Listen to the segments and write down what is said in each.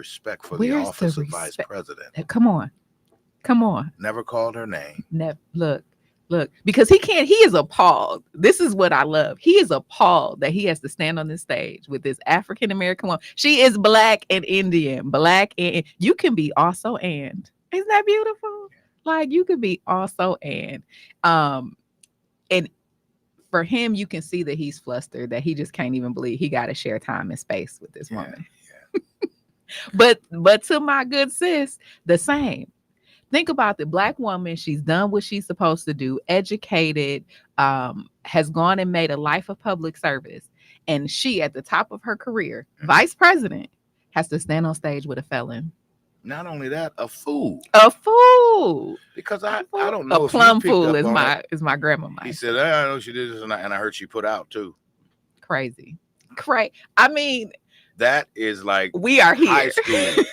respect for the Where's the office of vice respect? president. Come on. Never called her name. Look, because he can't. He is appalled. This is what I love. He is appalled that he has to stand on this stage with this African American woman. She is Black and Indian. Black and you can be also and. Isn't that beautiful? Like you could be also and for him, you can see that he's flustered, that he just can't even believe he got to share time and space with this woman. Yeah. But to my good sis, the same. Think about the Black woman. She's done what she's supposed to do, educated, has gone and made a life of public service. And she, at the top of her career, vice president, has to stand on stage with a felon. Not only that, a fool. A fool. Because I don't know a if plum you picked fool up is on my it. is my grandma. He said, I know she did this, and I heard she put out too. Crazy. I mean, that is like we are here. High school.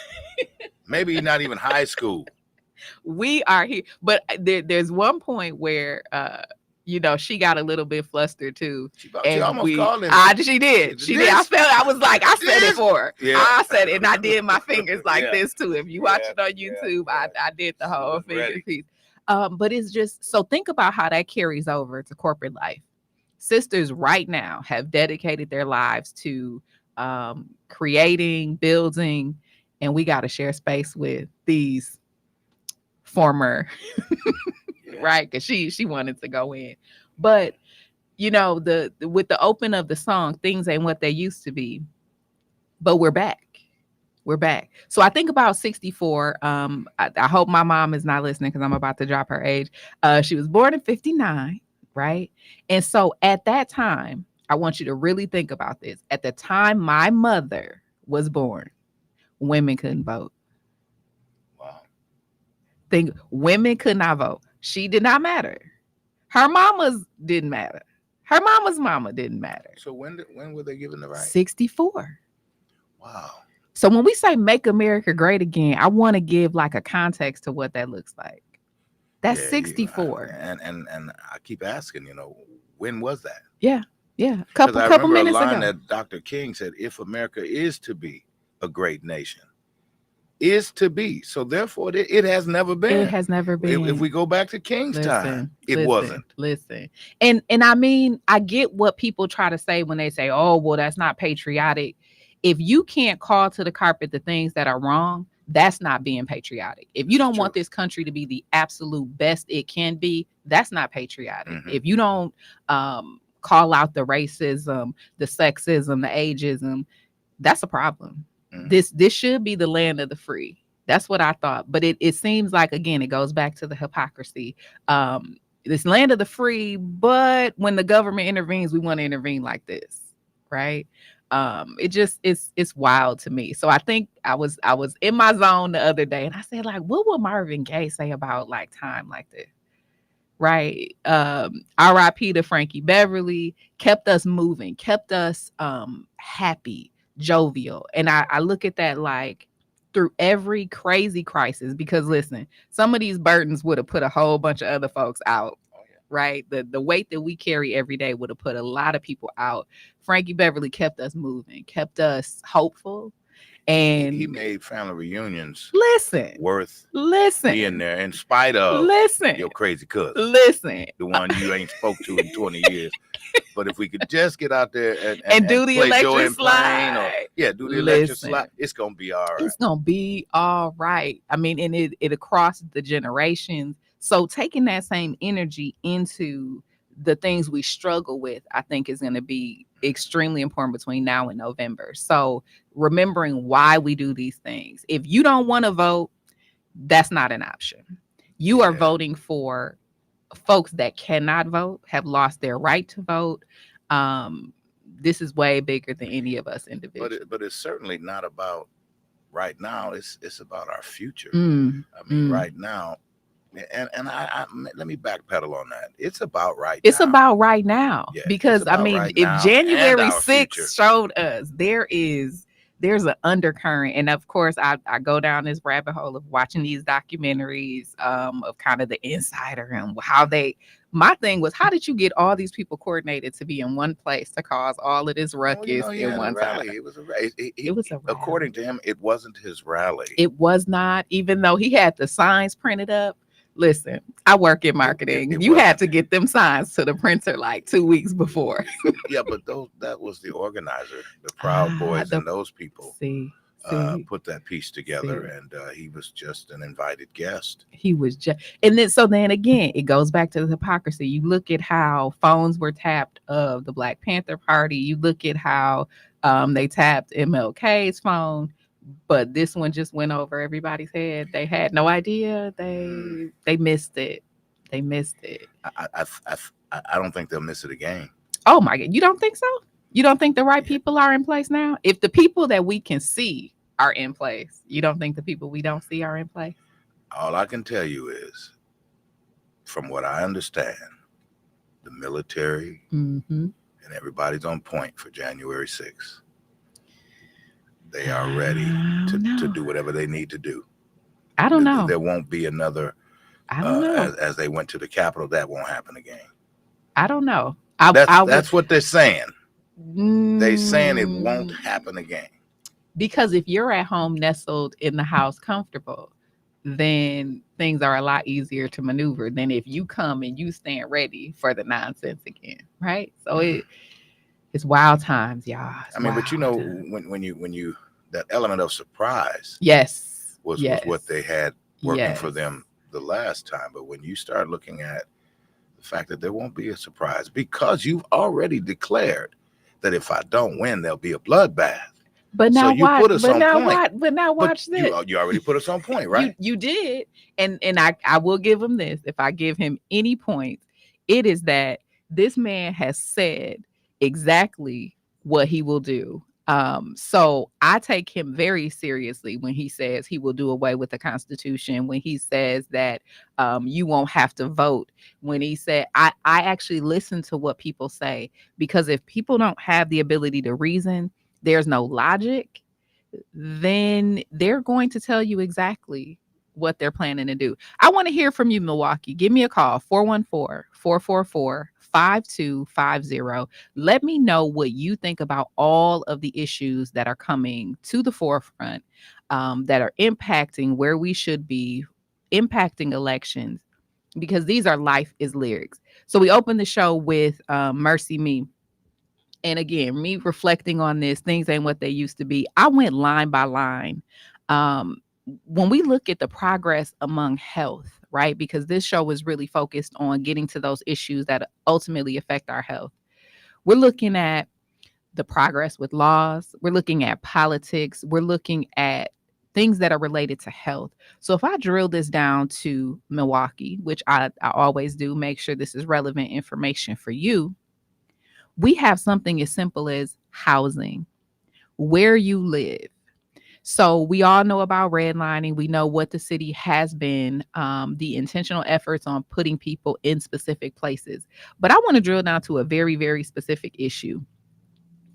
Maybe not even high school. We are here. But there's one point where she got a little bit flustered too. She almost called him. She did. I was like, I said it for her. Yeah. I said it, and I did my fingers like this too. If you watch it on YouTube, I did the whole finger piece. But it's just, so think about how that carries over to corporate life. Sisters right now have dedicated their lives to creating, building, and we got to share space with these former right, because she wanted to go in, but with the open of the song, things ain't what they used to be, but we're back. So I think about 64. I hope my mom is not listening because I'm about to drop her age. She was born in 59, right? And so at that time, I want you to really think about this. At the time my mother was born, women couldn't vote. Think women could not vote. She did not matter. Her mamas didn't matter. Her mama's mama didn't matter. So when were they given the right? 64. Wow. So when we say make America great again, I want to give like a context to what that looks like. That's 64. And I keep asking, when was that? Yeah. Couple minutes ago. I remember a line that Dr. King said, if America is to be a great nation, is to be. So therefore, it has never been. It has never been. If we go back to King's time, it wasn't. Listen. And I mean, I get what people try to say when they say, oh, well, that's not patriotic. If you can't call to the carpet the things that are wrong, that's not being patriotic. If you don't want this country to be the absolute best it can be, that's not patriotic. Mm-hmm. If you don't call out the racism, the sexism, the ageism, that's a problem. Mm-hmm. This should be the land of the free. That's what I thought. But it seems like, again, it goes back to the hypocrisy. This land of the free, but when the government intervenes, we want to intervene like this, right? It's wild to me. So I think I was in my zone the other day, and I said, like, what would Marvin Gaye say about like time like this? Right. R.I.P. to Frankie Beverly, kept us moving, kept us happy, jovial. And I look at that like through every crazy crisis, because listen, some of these burdens would have put a whole bunch of other folks out. Right. The weight that we carry every day would have put a lot of people out. Frankie Beverly kept us moving, kept us hopeful. And he made family reunions worth being there in spite of your crazy cousin. The one you ain't spoke to in 20 years. But if we could just get out there and do the electric slide. Do the electric slide, it's going to be all right. It's going to be all right. I mean, and it across the generations. So taking that same energy into the things we struggle with, I think is going to be extremely important between now and November. So remembering why we do these things. If you don't want to vote, that's not an option. You are voting for folks that cannot vote, have lost their right to vote. This is way bigger than any of us individually. But it's certainly not about right now. It's about our future. Right now. And I let me backpedal on that. It's about right now. It's about right now. Because I mean, if January 6th showed us there's an undercurrent, and of course I go down this rabbit hole of watching these documentaries of kind of the insider and how they My thing was, how did you get all these people coordinated to be in one place to cause all of this Well, you ruckus know, he in had a one time? rally. It was a rally. It was a According rally. to him, it wasn't his rally. It was not, even though he had the signs printed up. Listen, I work in It marketing. You had wasn't. to get them signs to the printer like 2 weeks before. Yeah, but that was the organizer, the Proud Ah, Boys, the and those people see, see, put that piece together, see. and he was just an invited guest. He was just, and then so then again, it goes back to the hypocrisy. You look at how phones were tapped of the Black Panther Party. You look at how they tapped MLK's phone, but this one just went over everybody's head. They had no idea. They missed it. They missed it. I don't think they'll miss it again. Oh my God. You don't think so? You don't think the right people are in place now? If the people that we can see are in place, you don't think the people we don't see are in place? All I can tell you is, from what I understand, the military and everybody's on point for January 6th. They are ready to do whatever they need to do. I don't know. There won't be another, I don't know. as they went to the Capitol, that won't happen again. I don't know. That's what they're saying. They're saying it Mm, won't happen again. because if you're at home nestled in the house comfortable, then things are a lot easier to maneuver than if you come and you stand ready for the nonsense again, right? So it's wild times, y'all. It's I mean, but you know, times. when you that element of surprise Yes. was what they had working for them the last time. But when you start looking at the fact that there won't be a surprise, because you've already declared that if I don't win, there'll be a bloodbath. But now so you watch. Put us But on now point. watch. But now watch this. You already put us on point, right? You did, and I will give him this. If I give him any points, it is that this man has said exactly what he will do. So I take him very seriously when he says he will do away with the Constitution, when he says that you won't have to vote, when he said, I actually listen to what people say, because if people don't have the ability to reason, there's no logic, then they're going to tell you exactly what they're planning to do. I want to hear from you, Milwaukee. Give me a call, 414-444-5250. Let me know what you think about all of the issues that are coming to the forefront, that are impacting where we should be, impacting elections, because these are life is lyrics. So we opened the show with Mercy Me. And again, me reflecting on this, things ain't what they used to be. I went line by line. Um, when we look at the progress among health, right? Because this show is really focused on getting to those issues that ultimately affect our health. We're looking at the progress with laws. We're looking at politics. We're looking at things that are related to health. So if I drill this down to Milwaukee, which I always do, make sure this is relevant information for you, we have something as simple as housing, where you live. So we all know about redlining. We know what the city has been, the intentional efforts on putting people in specific places. But I want to drill down to a very, very specific issue.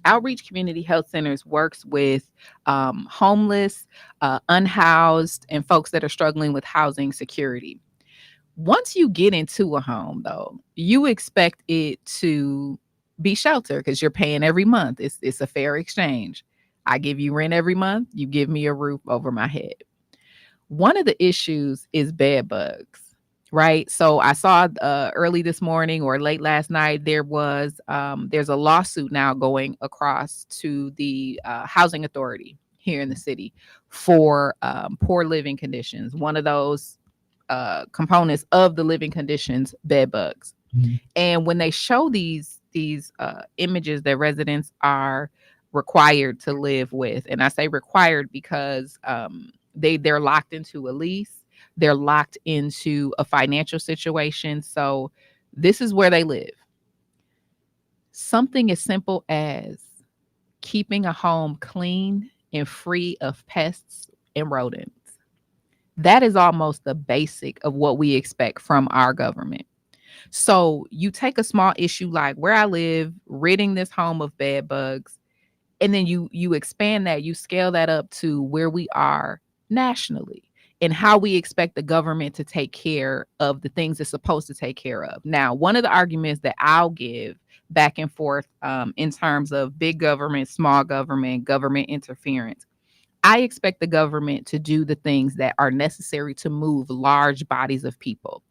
Outreach Community Health Centers works with homeless, unhoused, and folks that are struggling with housing security. Once you get into a home, though, you expect it to be shelter because you're paying every month. It's a fair exchange. I give you rent every month. You give me a roof over my head. One of the issues is bed bugs, right? So I saw early this morning or late last night, there's a lawsuit now going across to the housing authority here in the city for poor living conditions. One of those components of the living conditions, bed bugs. And when they show these images that residents are required to live with, and I say required because they're locked into a lease, they're locked into a financial situation. So this is where they live. Something as simple as keeping a home clean and free of pests and rodents. That is almost the basic of what we expect from our government. So you take a small issue like where I live, ridding this home of bed bugs, and then you expand that, you scale that up to where we are nationally. and how we expect the government to take care of the things it's supposed to take care of. Now, one of the arguments that I'll give back and forth in terms of big government, small government, government interference, I expect the government to do the things that are necessary to move large bodies of people.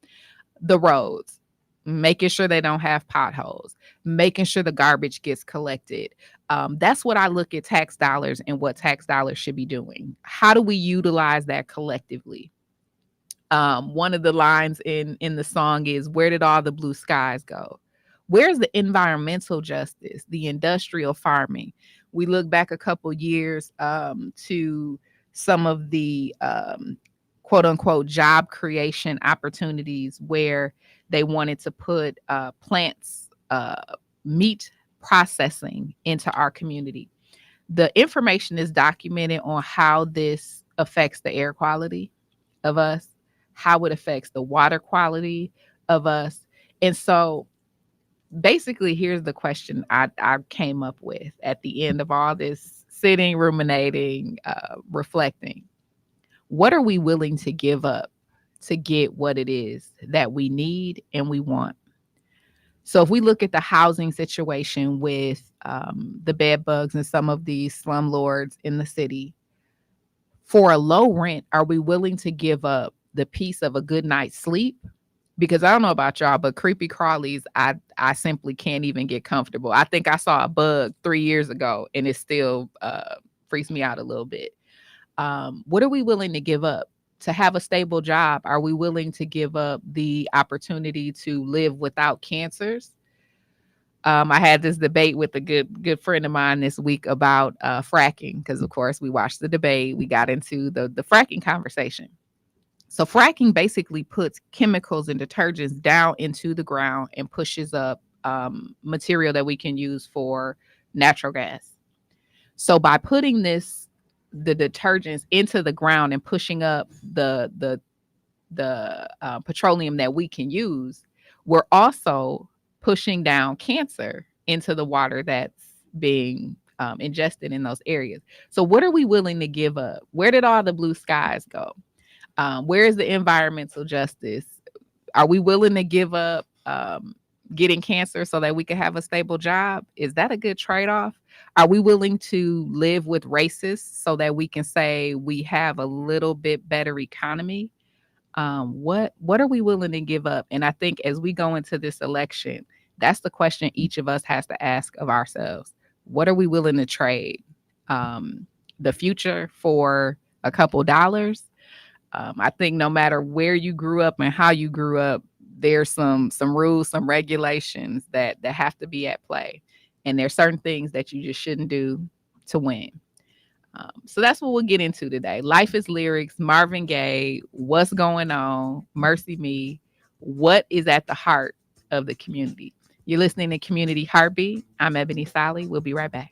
The roads, making sure they don't have potholes, making sure the garbage gets collected. That's what I look at tax dollars and what tax dollars should be doing. How do we utilize that collectively? One of the lines in the song is, "Where did all the blue skies go?" Where's the environmental justice, the industrial farming? We look back a couple years to some of the quote unquote job creation opportunities where they wanted to put plants, meat processing into our community. The information is documented on how this affects the air quality of us, how it affects the water quality of us. And so basically, here's the question I came up with at the end of all this sitting, ruminating, reflecting. What are we willing to give up to get what it is that we need and we want? So if we look at the housing situation with the bed bugs and some of these slumlords in the city, for a low rent, are we willing to give up the peace of a good night's sleep? Because I don't know about y'all, but creepy crawlies, I simply can't even get comfortable. I think I saw a bug 3 years ago, and it still freaks me out a little bit. What are we willing to give up to have a stable job? Are we willing to give up the opportunity to live without cancers? I had this debate with a good friend of mine this week about fracking, because of course we watched the debate. We got into the fracking conversation. So fracking basically puts chemicals and detergents down into the ground and pushes up material that we can use for natural gas. So by putting the detergents into the ground and pushing up the petroleum that we can use, we're also pushing down cancer into the water that's being ingested in those areas. So what are we willing to give up? Where did all the blue skies go? Where is the environmental justice? Are we willing to give up getting cancer so that we can have a stable job? Is that a good trade-off? Are we willing to live with racists so that we can say we have a little bit better economy? What are we willing to give up? And I think as we go into this election, that's the question each of us has to ask of ourselves. What are we willing to trade? The future for a couple dollars? I think no matter where you grew up and how you grew up, there's some rules, some regulations that have to be at play, and there's certain things that you just shouldn't do to win. So that's what we'll get into today. Life is Lyrics, Marvin Gaye, What's Going On, Mercy Me, what is at the heart of the community. You're listening to Community Heartbeat. I'm Ebony Solly. We'll be right back.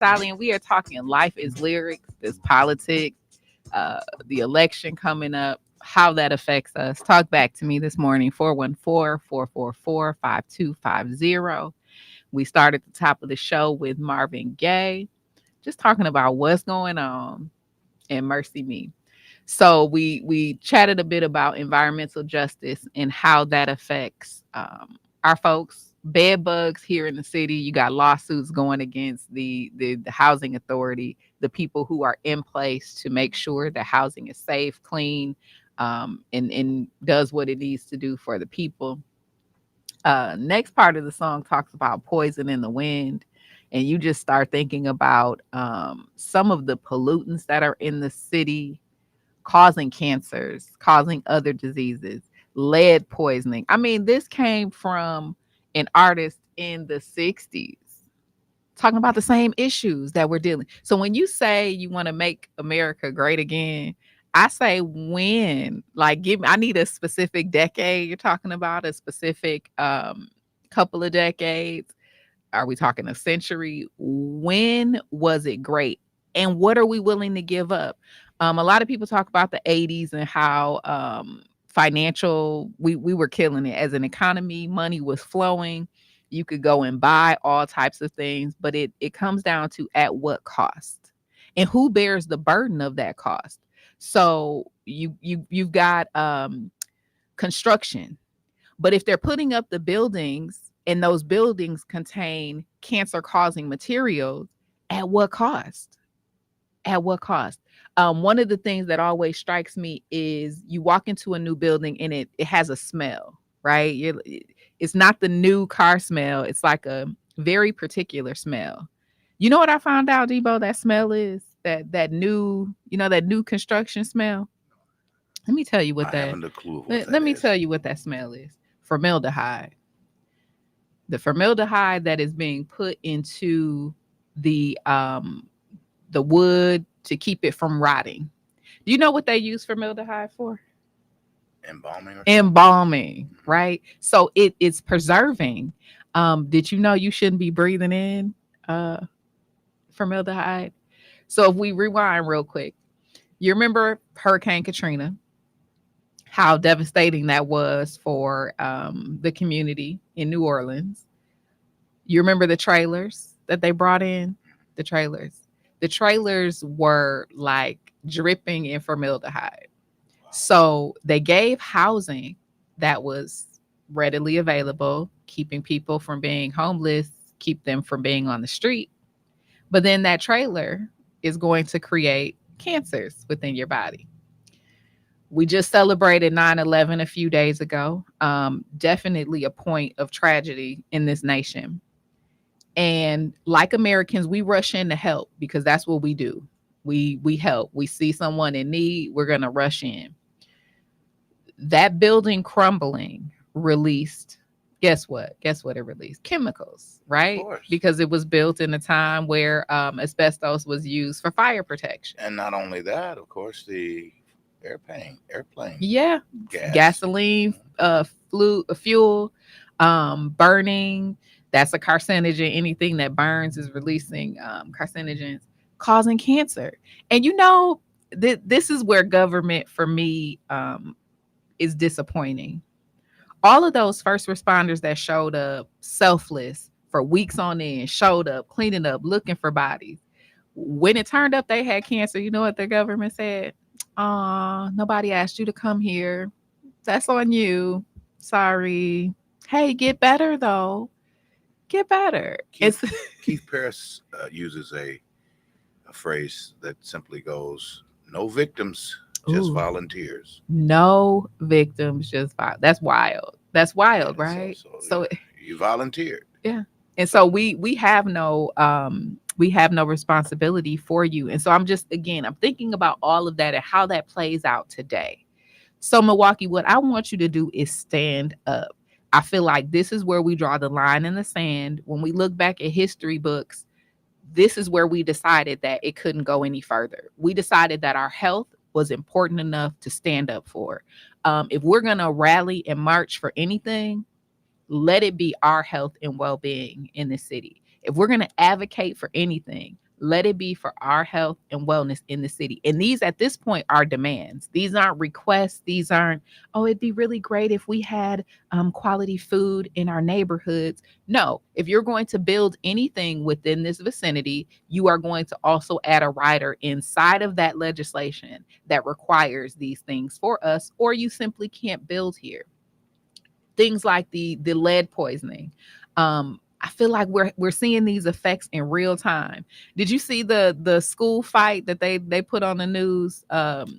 Stallion. We are talking life is lyrics, this politics, the election coming up, how that affects us. Talk back to me this morning, 414-444-5250. We started at the top of the show with Marvin Gaye, just talking about what's going on in Mercy Me. So we chatted a bit about environmental justice and how that affects our folks. Bed bugs here in the city. You got lawsuits going against the housing authority, the people who are in place to make sure that housing is safe, clean, and does what it needs to do for the people. Next part of the song talks about poison in the wind. And you just start thinking about some of the pollutants that are in the city causing cancers, causing other diseases, lead poisoning. I mean, this came from an artist in the 60s talking about the same issues that we're dealing. So when you say you want to make America great again, I say when, like, I need a specific decade. You're talking about a specific couple of decades. Are we talking a century? When was it great? And what are we willing to give up? A lot of people talk about the 80s and how financial, we were killing it as an economy. Money was flowing. You could go and buy all types of things, but it comes down to at what cost and who bears the burden of that cost. So you've got construction, but if they're putting up the buildings and those buildings contain cancer causing materials, at what cost? At what cost? One of the things that always strikes me is you walk into a new building and it has a smell, right? It's not the new car smell. It's like a very particular smell. You know what I found out, Debo, that smell is? That new, that new construction smell. Let me tell you what I that. haven't a clue of what Let that me is. tell you what that smell is. Formaldehyde. The formaldehyde that is being put into the wood to keep it from rotting. Do you know what they use formaldehyde for? Embalming. Embalming, right? So it's preserving. Did you know you shouldn't be breathing in formaldehyde? So if we rewind real quick, you remember Hurricane Katrina, how devastating that was for the community in New Orleans. You remember the trailers that they brought in? The trailers were like dripping in formaldehyde. So they gave housing that was readily available, keeping people from being homeless, keep them from being on the street. But then that trailer is going to create cancers within your body. We just celebrated 9/11 a few days ago. Definitely a point of tragedy in this nation. And like Americans, we rush in to help because that's what we do. We help. We see someone in need, we're going to rush in. That building crumbling released, guess what it released? Chemicals, right? Because it was built in a time where asbestos was used for fire protection. And not only that, of course, the airplane gasoline, fuel, burning, that's a carcinogen. Anything that burns is releasing carcinogens, causing cancer. And this is where government for me is disappointing. All of those first responders that showed up selfless for weeks on end, showed up, cleaning up, looking for bodies. When it turned up they had cancer, you know what the government said? Nobody asked you to come here. That's on you. Sorry. Hey, get better though. Get better. Keith Paris uses a phrase that simply goes, "No victims, just volunteers." No victims, just that's wild. That's wild, right? So you volunteered. Yeah. And so we have no responsibility for you. And so I'm thinking about all of that and how that plays out today. So Milwaukee, what I want you to do is stand up. I feel like this is where we draw the line in the sand. When we look back at history books, this is where we decided that it couldn't go any further. We decided that our health was important enough to stand up for. If we're going to rally and march for anything, let it be our health and well-being in the city. If we're going to advocate for anything, Let it be for our health and wellness in the city. And these at this point are demands. These aren't requests. These aren't, oh, it'd be really great if we had quality food in our neighborhoods. No, if you're going to build anything within this vicinity, you are going to also add a rider inside of that legislation that requires these things for us, or you simply can't build here. Things like the lead poisoning. I feel like we're seeing these effects in real time. Did you see the school fight that they put on the news?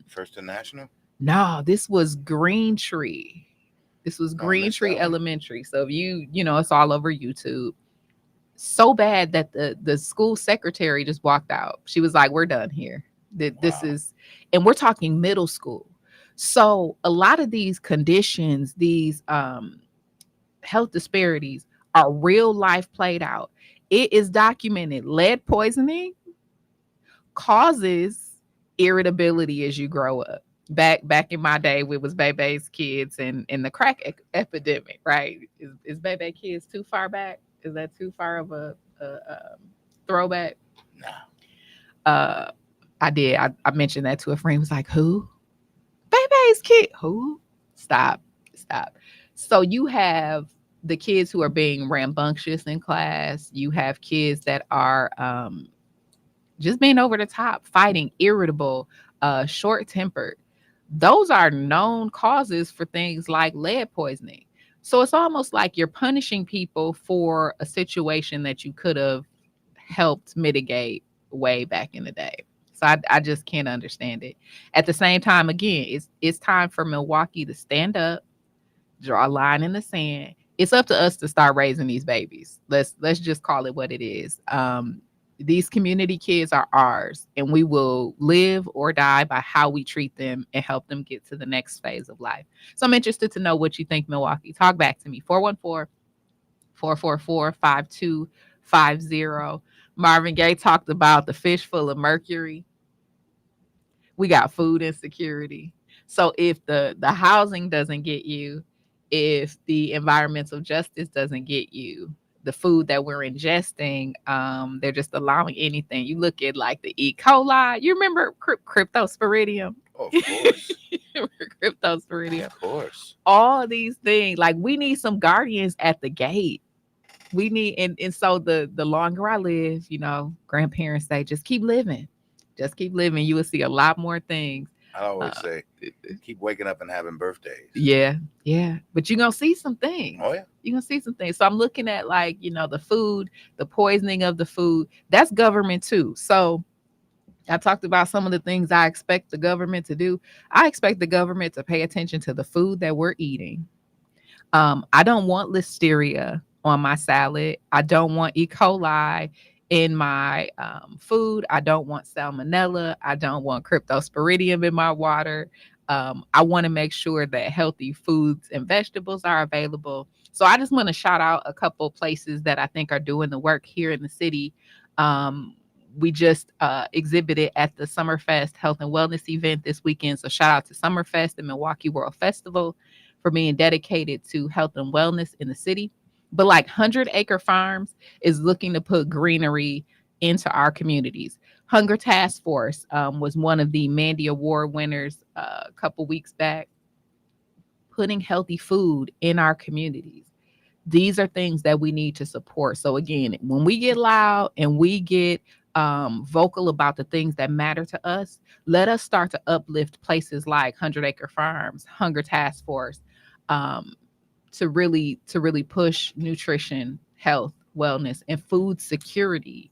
First and National? No, this was Green Tree. This was Oh, I Green missed Tree that one. Elementary. So if you know, it's all over YouTube. So bad that the school secretary just walked out. She was like, "We're done here. This Wow. is," and we're talking middle school. So a lot of these conditions, these health disparities are real life played out. It is documented. Lead poisoning causes irritability as you grow up. Back in my day, it was Bebe's kids and the crack epidemic, right? Is Bebe kids too far back? Is that too far of a throwback? Nah. I did. I mentioned that to a friend. He was like, "Who? Bebe's kid? Who? Stop. So you have the kids who are being rambunctious in class. You have kids that are just being over the top, fighting, irritable, short tempered. Those are known causes for things like lead poisoning. So it's almost like you're punishing people for a situation that you could have helped mitigate way back in the day. So I just can't understand it. At the same time, again, it's time for Milwaukee to stand up, draw a line in the sand. It's up to us to start raising these babies. Let's just call it what it is. These community kids are ours, and we will live or die by how we treat them and help them get to the next phase of life. So I'm interested to know what you think, Milwaukee. Talk back to me. 414-444-5250. Marvin Gaye talked about the fish full of mercury. We got food insecurity. So if the housing doesn't get you, if the environmental justice doesn't get you, the food that we're ingesting, they're just allowing anything. You look at like the E. coli. You remember cryptosporidium? Oh, of course. Cryptosporidium. Of course. All these things. Like we need some guardians at the gate. We need, and so the longer I live, you know, grandparents say, just keep living. Just keep living. You will see a lot more things. I always say, keep waking up and having birthdays. Yeah. But you're going to see some things. Oh, yeah. You're going to see some things. So I'm looking at like, you know, the food, the poisoning of the food. That's government too. So I talked about some of the things I expect the government to do. I expect the government to pay attention to the food that we're eating. I don't want listeria on my salad. I don't want E. coli in my food. I don't want salmonella. I don't want cryptosporidium in my water. I want to make sure that healthy foods and vegetables are available. So I just want to shout out a couple places that I think are doing the work here in the city. We just exhibited at the Summerfest Health and Wellness event this weekend. So shout out to Summerfest and Milwaukee World Festival for being dedicated to health and wellness in the city. But like 100 Acre Farms is looking to put greenery into our communities. Hunger Task Force was one of the Mandy Award winners a couple weeks back, putting healthy food in our communities. These are things that we need to support. So again, when we get loud and we get vocal about the things that matter to us, let us start to uplift places like 100 Acre Farms, Hunger Task Force, to really push nutrition, health, wellness, and food security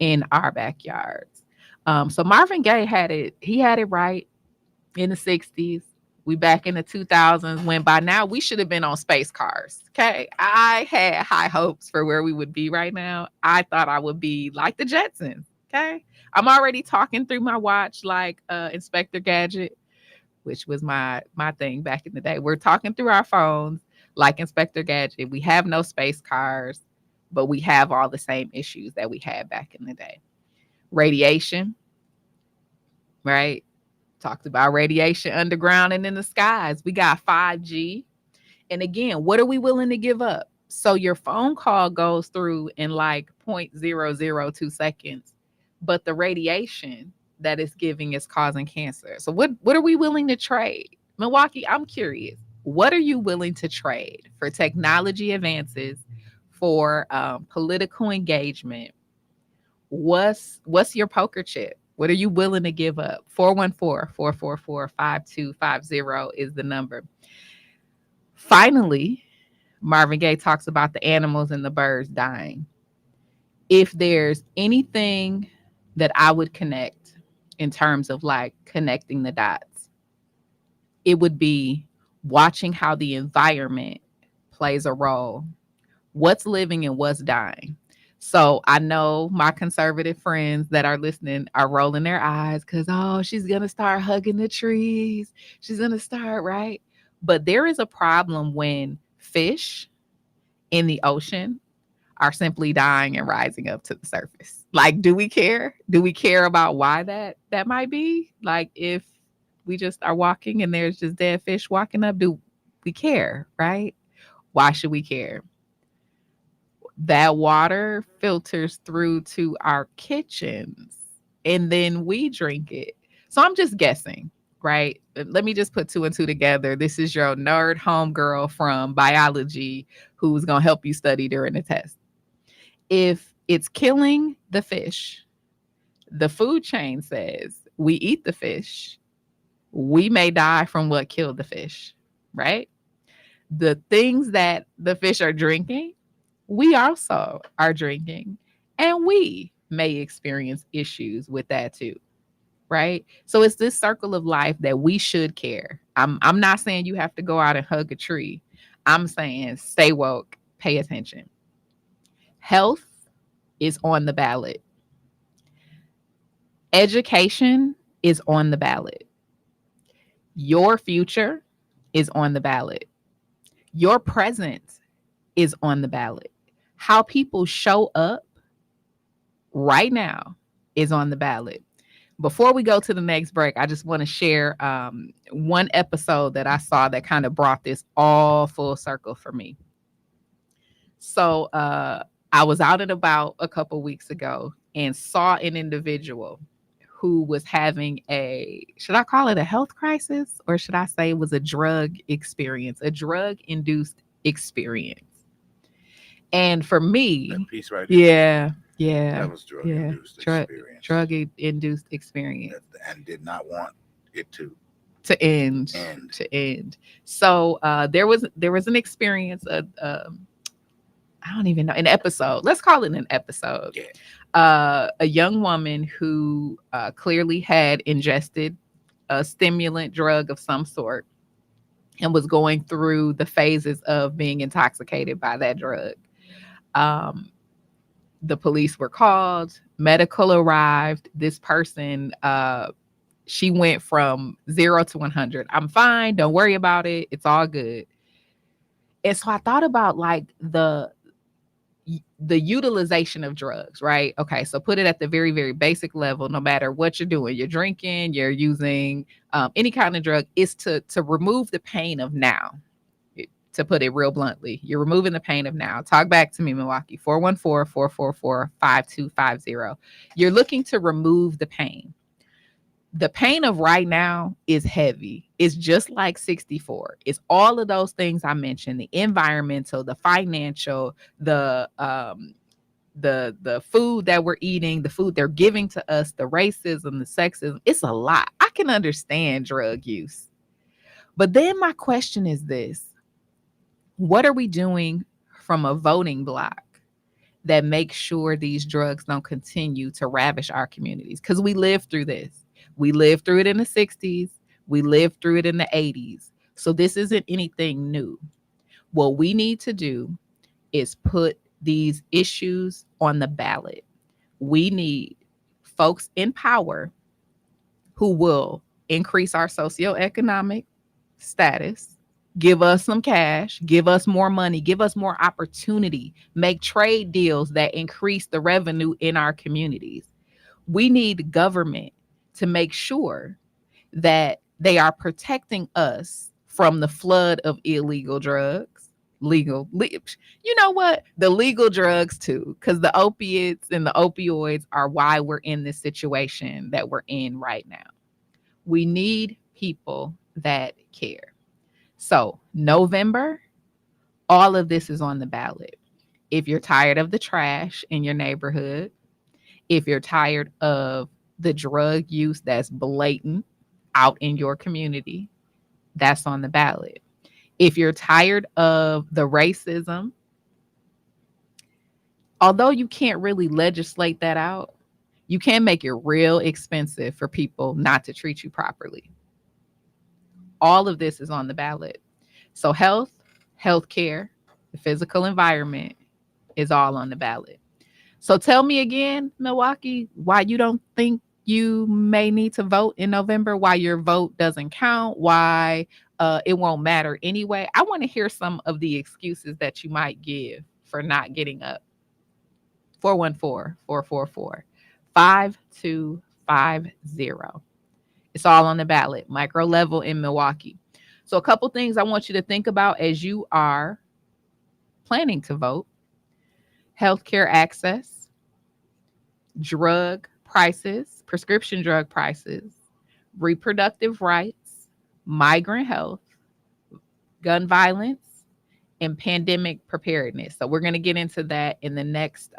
in our backyards. So Marvin Gaye had it right in the 60s. We back in the 2000s when by now we should have been on space cars. Okay. I had high hopes for where we would be right now. I thought I would be like the Jetsons. Okay. I'm already talking through my watch like Inspector Gadget, which was my thing back in the day. We're talking through our phones like Inspector Gadget. We have no space cars, but we have all the same issues that we had back in the day. Radiation, right? Talked about radiation underground and in the skies. We got 5G. And again, what are we willing to give up? So your phone call goes through in like 0.002 seconds. but the radiation that it's giving is causing cancer. So what are we willing to trade? Milwaukee, I'm curious. What are you willing to trade for technology advances, for political engagement? What's your poker chip? What are you willing to give up? 414-444-5250 is the number. Finally, Marvin Gaye talks about the animals and the birds dying. If there's anything that I would connect in terms of like connecting the dots, it would be watching how the environment plays a role. What's living and what's dying. So I know my conservative friends that are listening are rolling their eyes because, oh, she's going to start hugging the trees. She's going to start, right? But there is a problem when fish in the ocean are simply dying and rising up to the surface. Like, do we care? Do we care about why that might be? Like, if we just are walking and there's just dead fish walking up, do we care, right? Why should we care? That water filters through to our kitchens and then we drink it. So I'm just guessing, right? Let me just put two and two together. This is your nerd homegirl from biology who's going to help you study during the test. If it's killing the fish, the food chain says we eat the fish, we may die from what killed the fish, right? The things that the fish are drinking, we also are drinking, and we may experience issues with that too, right? So it's this circle of life that we should care. I'm not saying you have to go out and hug a tree. I'm saying stay woke, pay attention. Health is on the ballot. Education is on the ballot. Your future is on the ballot. Your present is on the ballot. How people show up right now is on the ballot. Before we go to the next break, I just want to share one episode that I saw that kind of brought this all full circle for me. So I was out and about a couple weeks ago and saw an individual who was having should I call it a health crisis, or should I say it was a drug experience, a drug-induced experience? And for me, that piece right yeah, that was drug-induced experience. Drug-induced experience. And did not want it to end. So there was an experience, I don't even know, an episode. Let's call it an episode. Yeah. A young woman who clearly had ingested a stimulant drug of some sort and was going through the phases of being intoxicated by that drug. The police were called, medical arrived. This person, she went from 0 to 100. I'm fine. Don't worry about it. It's all good. And so I thought about like the utilization of drugs, right? Okay, so put it at the very, very basic level. No matter what you're doing, you're drinking, you're using any kind of drug, is to remove the pain of now. To put it real bluntly, you're removing the pain of now. Talk back to me, Milwaukee. 414-444-5250. You're looking to remove the pain. The pain of right now is heavy. It's just like 64. It's all of those things I mentioned: the environmental, the financial, the food that we're eating, the food they're giving to us, the racism, the sexism. It's a lot. I can understand drug use. But then my question is this: what are we doing from a voting block that makes sure these drugs don't continue to ravish our communities? Because we lived through this. We lived through it in the 60s. We lived through it in the 80s. So this isn't anything new. What we need to do is put these issues on the ballot. We need folks in power who will increase our socioeconomic status, give us some cash, give us more money, give us more opportunity, make trade deals that increase the revenue in our communities. We need government to make sure that they are protecting us from the flood of illegal drugs. You know what? The legal drugs too, because the opiates and the opioids are why we're in this situation that we're in right now. We need people that care. So, November, all of this is on the ballot. If you're tired of the trash in your neighborhood, if you're tired of the drug use that's blatant out in your community, that's on the ballot. If you're tired of the racism, although you can't really legislate that out, you can make it real expensive for people not to treat you properly. All of this is on the ballot. So healthcare, the physical environment is all on the ballot. So tell me again, Milwaukee, why you don't think you may need to vote in November, why your vote doesn't count, why it won't matter anyway. I want to hear some of the excuses that you might give for not getting up. 414-444-5250. It's all on the ballot, micro level in Milwaukee. So a couple things I want you to think about as you are planning to vote: healthcare access, drug prices, prescription drug prices, reproductive rights, migrant health, gun violence, and pandemic preparedness. So we're going to get into that in the next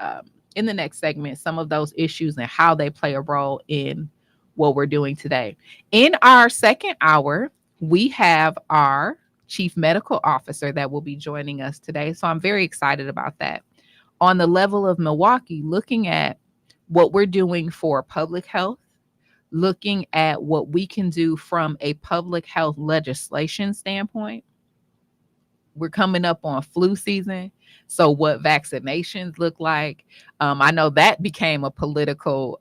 segment, some of those issues and how they play a role in what we're doing today. In our second hour, we have our chief medical officer that will be joining us today. So I'm very excited about that. On the level of Milwaukee, looking at what we're doing for public health, looking at what we can do from a public health legislation standpoint. We're coming up on flu season. So what vaccinations look like. I know that became a political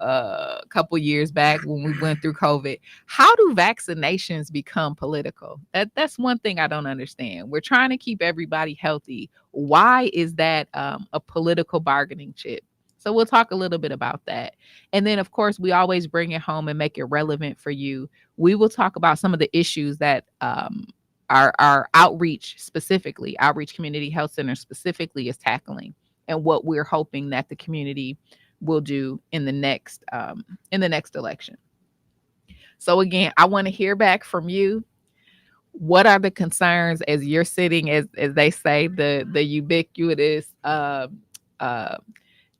couple years back when we went through COVID. How do vaccinations become political? That's one thing I don't understand. We're trying to keep everybody healthy. Why is that a political bargaining chip? So we'll talk a little bit about that. And then, of course, we always bring it home and make it relevant for you. We will talk about some of the issues that our outreach community health center specifically is tackling, and what we're hoping that the community will do in the next election. So again, I want to hear back from you. What are the concerns as you're sitting, as they say, the ubiquitous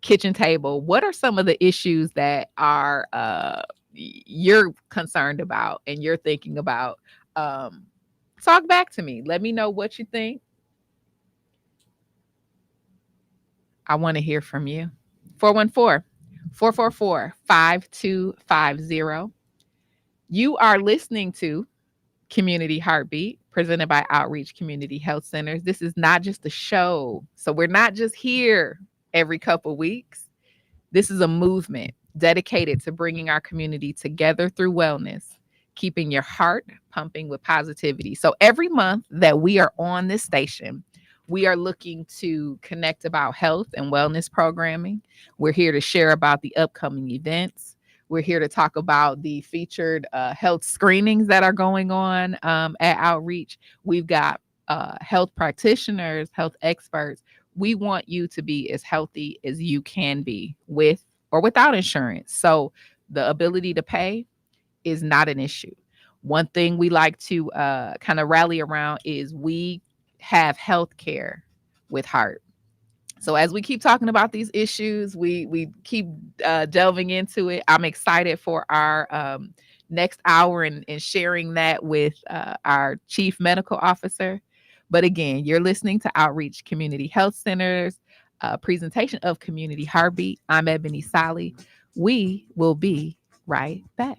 kitchen table? What are some of the issues that are you're concerned about and you're thinking about? Talk back to me. Let me know what you think. I want to hear from you. 414-444-5250. You are listening to Community Heartbeat, presented by Outreach Community Health Centers. This is not just a show. So we're not just here every couple weeks. This is a movement dedicated to bringing our community together through wellness, keeping your heart pumping with positivity. So every month that we are on this station, we are looking to connect about health and wellness programming. We're here to share about the upcoming events. We're here to talk about the featured health screenings that are going on at Outreach. We've got health practitioners, health experts. We want you to be as healthy as you can be with or without insurance. So the ability to pay is not an issue. One thing we like to kind of rally around is we have health care with heart. So as we keep talking about these issues, we keep delving into it. I'm excited for our next hour and sharing that with our chief medical officer. But again, you're listening to Outreach Community Health Centers presentation of Community Heartbeat. I'm Ebony Sally. We will be right back.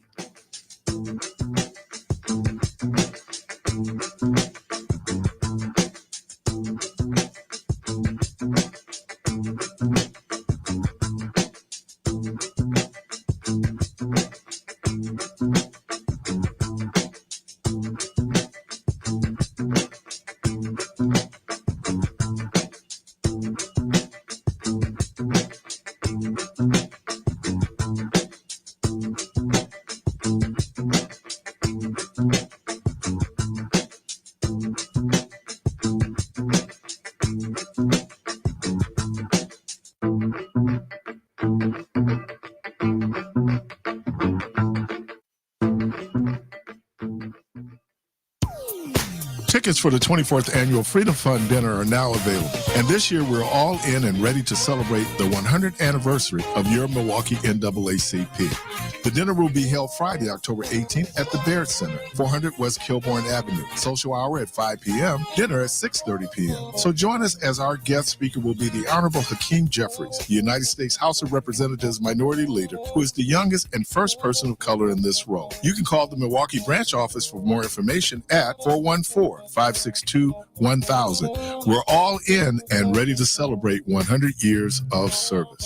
Tickets for the 24th Annual Freedom Fund Dinner are now available. And this year, we're all in and ready to celebrate the 100th anniversary of your Milwaukee NAACP. The dinner will be held Friday, October 18th at the Baird Center, 400 West Kilbourne Avenue. Social hour at 5 p.m., dinner at 6:30 p.m. So join us as our guest speaker will be the Honorable Hakeem Jeffries, the United States House of Representatives Minority Leader, who is the youngest and first person of color in this role. You can call the Milwaukee branch office for more information at 414-562-1000. We're all in and ready to celebrate 100 years of service.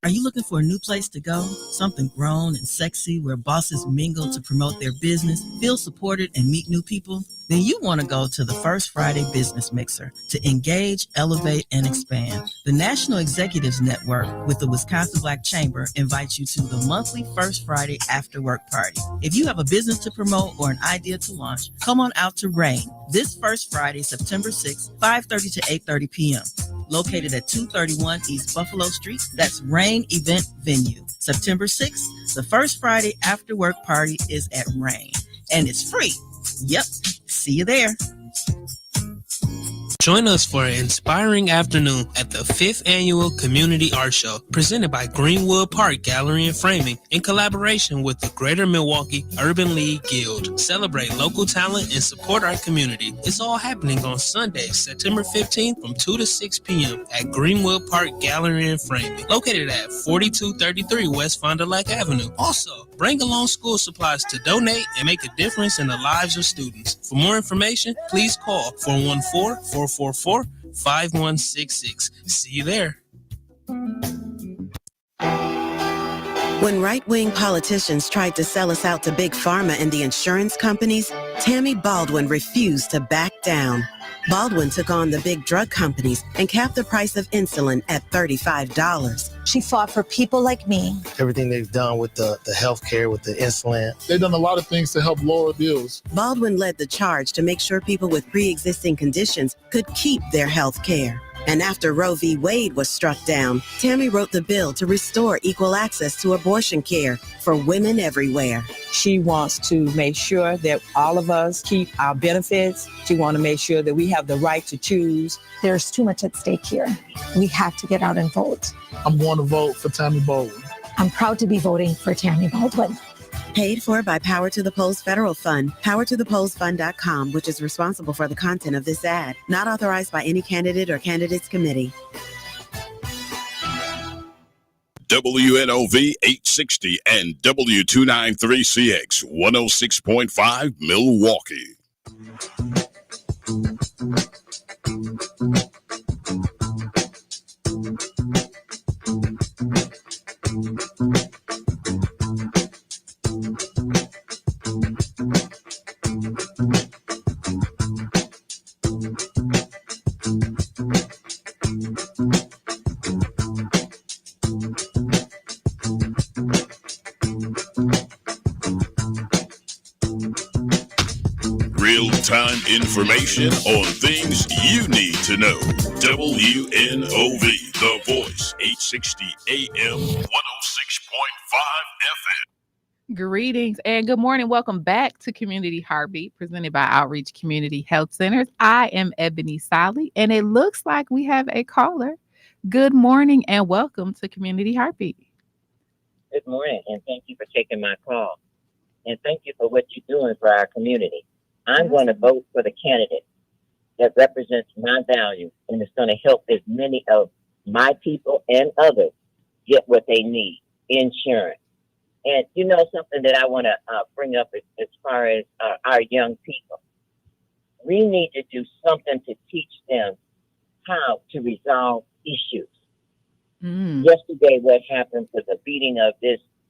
Are you looking for a new place to go? Something grown and sexy where bosses mingle to promote their business, feel supported, and meet new people? Then you want to go to the First Friday Business Mixer to engage, elevate, and expand. The National Executives Network with the Wisconsin Black Chamber invites you to the monthly First Friday After Work Party. If you have a business to promote or an idea to launch, come on out to RAIN this first Friday, September 6th, 5:30 to 8:30 p.m. Located at 231 East Buffalo Street. That's RAIN Event Venue. September 6th, the First Friday After Work Party is at RAIN, and it's free. Yep, see you there. Join us for an inspiring afternoon at the 5th Annual Community Art Show, presented by Greenwood Park Gallery and Framing in collaboration with the Greater Milwaukee Urban League Guild. Celebrate local talent and support our community. It's all happening on Sunday, September 15th from 2 to 6 p.m. at Greenwood Park Gallery and Framing, located at 4233 West Fond du Lac Avenue. Also, bring along school supplies to donate and make a difference in the lives of students. For more information, please call 414-444-5166. See you there. When right-wing politicians tried to sell us out to Big Pharma and the insurance companies, Tammy Baldwin refused to back down. Baldwin took on the big drug companies and capped the price of insulin at $35. She fought for people like me. Everything they've done with the health care, with the insulin. They've done a lot of things to help lower bills. Baldwin led the charge to make sure people with pre-existing conditions could keep their health care. And after Roe v. Wade was struck down, Tammy wrote the bill to restore equal access to abortion care for women everywhere. She wants to make sure that all of us keep our benefits. She wants to make sure that we have the right to choose. There's too much at stake here. We have to get out and vote. I'm going to vote for Tammy Baldwin. I'm proud to be voting for Tammy Baldwin. Paid for by Power to the Polls Federal Fund, powertothepollsfund.com, which is responsible for the content of this ad. Not authorized by any candidate or candidates committee. WNOV 860 and W293CX 106.5 Milwaukee. Real-time information on things you need to know. WNOV, The Voice, 860 AM, 106.5 FM. Greetings and good morning. Welcome back to Community Heartbeat, presented by Outreach Community Health Centers. I am Ebony Solly, and it looks like we have a caller. Good morning and welcome to Community Heartbeat. Good morning, and thank you for taking my call. And thank you for what you're doing for our community. I'm going to vote for the candidate that represents my values and is going to help as many of my people and others get what they need, insurance. And you know something that I want to bring up as far as our young people. We need to do something to teach them how to resolve issues. Yesterday, what happened was a beating of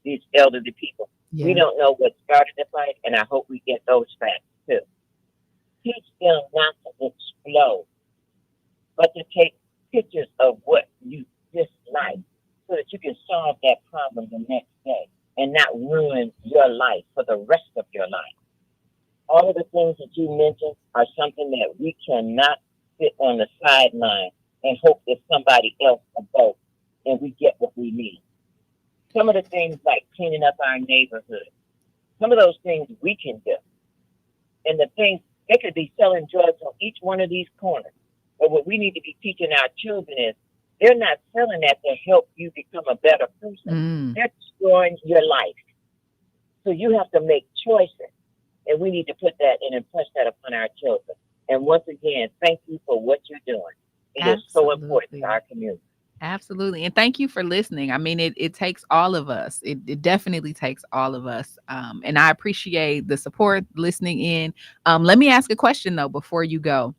these elderly people. Yeah. We don't know what started the fight, and I hope we get those facts too. Teach them not to explode, but to take pictures of what you dislike so that you can solve that problem the next day and not ruin your life for the rest of your life. All of the things that you mentioned are something that we cannot sit on the sideline and hope that somebody else will vote and we get what we need. Some of the things like cleaning up our neighborhood, some of those things we can do. And the things, they could be selling drugs on each one of these corners. But what we need to be teaching our children is they're not selling that to help you become a better person. They're destroying your life. So you have to make choices. And we need to put that and impress that upon our children. And once again, thank you for what you're doing. It is so important to our community. Absolutely. And thank you for listening. I mean, it takes all of us. It definitely takes all of us. And I appreciate the support listening in. Let me ask a question, though, before you go.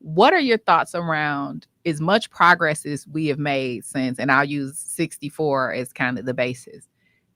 What are your thoughts around as much progress as we have made since, and I'll use 64 as kind of the basis.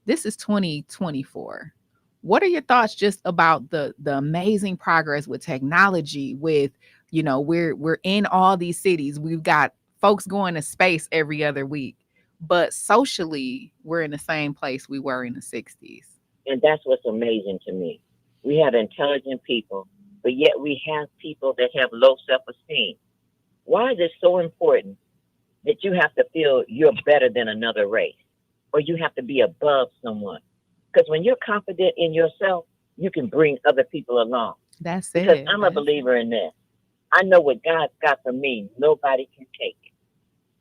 This is 2024. What are your thoughts just about the amazing progress with technology, with, you know, we're in all these cities. We've got folks going to space every other week, but socially we're in the same place we were in the 60s. And that's what's amazing to me. We have intelligent people, but yet we have people that have low self-esteem. Why is it so important that you have to feel you're better than another race, or you have to be above someone? Because when you're confident in yourself, you can bring other people along. That's it. Because I'm a believer in this. I know what God's got for me. Nobody can take it.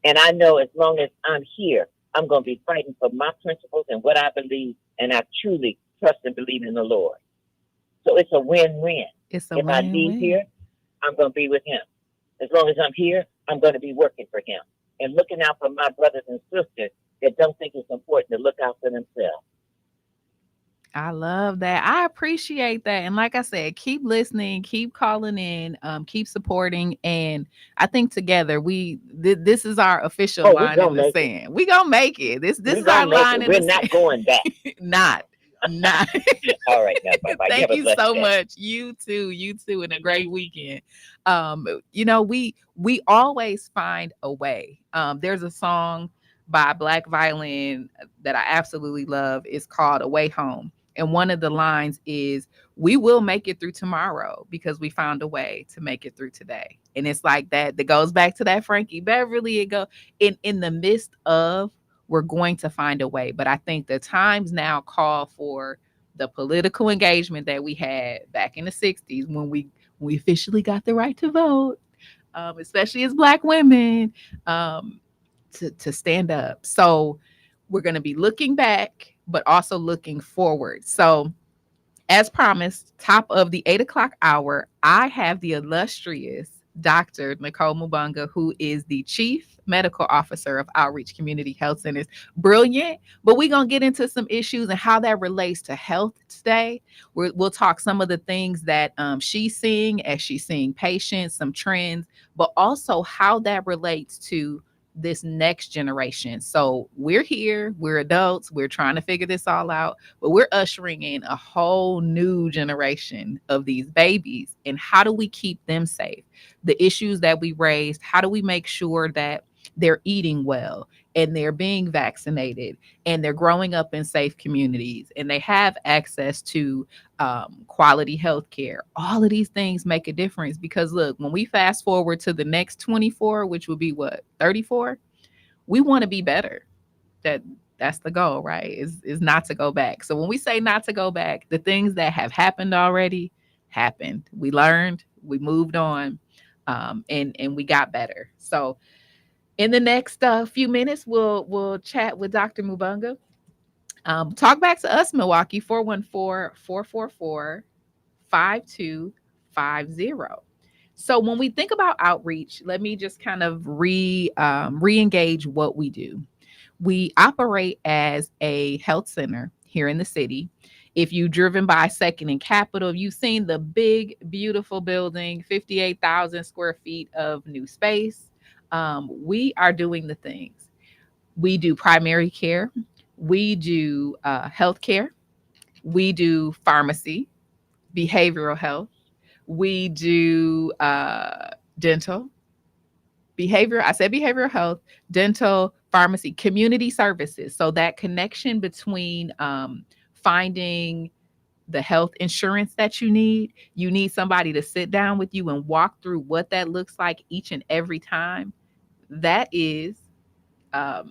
And I know as long as I'm here, I'm going to be fighting for my principles and what I believe, and I truly trust and believe in the Lord. So it's a win-win. If I leave here, I'm going to be with him. As long as I'm here, I'm going to be working for him and looking out for my brothers and sisters that don't think it's important to look out for themselves. I love that. I appreciate that. And like I said, keep listening, keep calling in, keep supporting. And I think together this is our official line in the sand. We're going to make it. This is our line in the sand. We're not going back. Not. All right. Now, bye-bye. Thank you so much. You too, and a great weekend. You know, we always find a way. There's a song by Black Violin that I absolutely love. It's called A Way Home. And one of the lines is, we will make it through tomorrow because we found a way to make it through today. And it's like that goes back to that Frankie Beverly. It go in the midst of, we're going to find a way. But I think the times now call for the political engagement that we had back in the 60s when we officially got the right to vote, especially as Black women, to stand up. So we're going to be looking back, but also looking forward. So as promised, top of the 8:00 hour, I have the illustrious Dr. Nicole Mubanga, who is the Chief Medical Officer of Outreach Community Health Centers. Brilliant, but we're going to get into some issues and how that relates to health today. We'll talk some of the things that she's seeing as she's seeing patients, some trends, but also how that relates to this next generation. So we're here, we're adults, we're trying to figure this all out, but we're ushering in a whole new generation of these babies. And how do we keep them safe? The issues that we raised, how do we make sure that they're eating well and they're being vaccinated and they're growing up in safe communities and they have access to quality health care? All of these things make a difference, because look, when we fast forward to the next 24, which would be what, 34, we want to be better. That's the goal, right? Is not to go back. So when we say not to go back, the things that have happened already happened. We learned, we moved on, and we got better. So in the next few minutes, we'll chat with Dr. Mubanga. Talk back to us, Milwaukee, 414-444-5250. So when we think about outreach, let me just kind of re-engage what we do. We operate as a health center here in the city. If you've driven by 2nd and Capitol, you've seen the big, beautiful building, 58,000 square feet of new space. We are doing the things. We do primary care. We do healthcare. We do pharmacy, behavioral health. We do dental, behavioral health, dental, pharmacy, community services. So that connection between finding the health insurance that you need somebody to sit down with you and walk through what that looks like each and every time. That is, I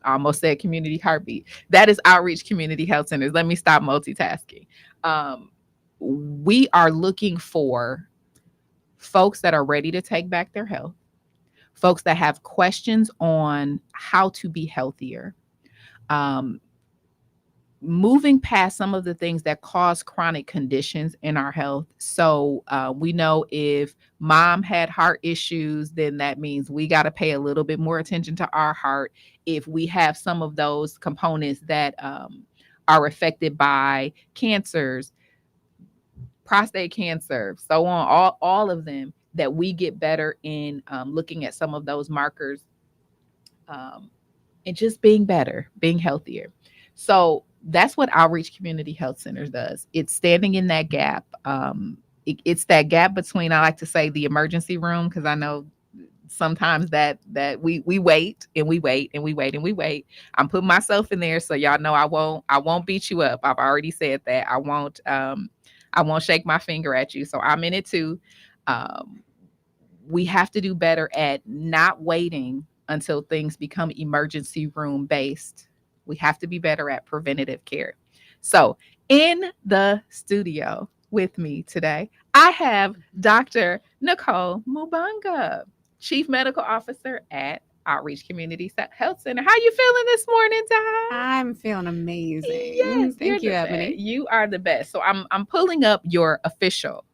almost said community heartbeat. That is Outreach Community Health Centers. Let me stop multitasking. we are looking for folks that are ready to take back their health, folks that have questions on how to be healthier, moving past some of the things that cause chronic conditions in our health. So we know if mom had heart issues, then that means we got to pay a little bit more attention to our heart. If we have some of those components that are affected by cancers, prostate cancer, so on, all of them, that we get better in looking at some of those markers and just being better, being healthier. So that's what Outreach Community Health Centers does. It's standing in that gap. It's that gap between, I like to say, the emergency room, because I know sometimes that we wait and we wait and we wait and we wait. I'm putting myself in there, so y'all know I won't beat you up. I've already said that. I won't shake my finger at you. So I'm in it too. We have to do better at not waiting until things become emergency room based. We have to be better at preventative care. So in the studio with me today, I have Dr. Nicole Mubanga, Chief Medical Officer at Outreach Community Health Center. How you feeling this morning, Doc? I'm feeling amazing. Yes, Thank you, Ebony. You are the best. So I'm pulling up your official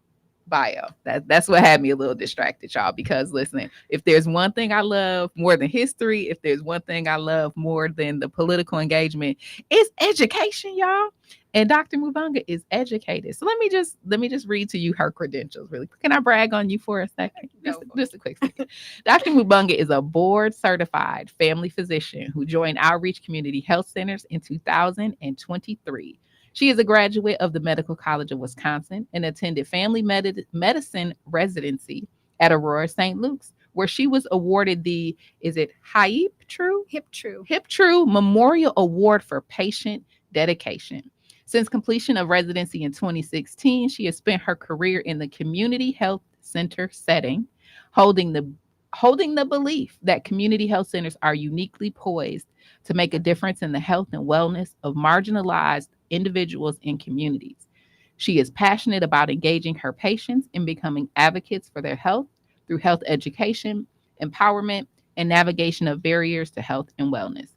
bio. That's what had me a little distracted, y'all, because listen, if there's one thing I love more than history, if there's one thing I love more than the political engagement, it's education, y'all. And Dr. Mubanga is educated. So let me just read to you her credentials really quick. Can I brag on you for a second? Just a quick second. Dr. Mubanga is a board certified family physician who joined Outreach Community Health Centers in 2023. She is a graduate of the Medical College of Wisconsin and attended family medicine residency at Aurora St. Luke's, where she was awarded the, is it Hip True Memorial Award for Patient Dedication. Since completion of residency in 2016, she has spent her career in the community health center setting, holding the belief that community health centers are uniquely poised to make a difference in the health and wellness of marginalized individuals and communities. She is passionate about engaging her patients in becoming advocates for their health through health education, empowerment, and navigation of barriers to health and wellness.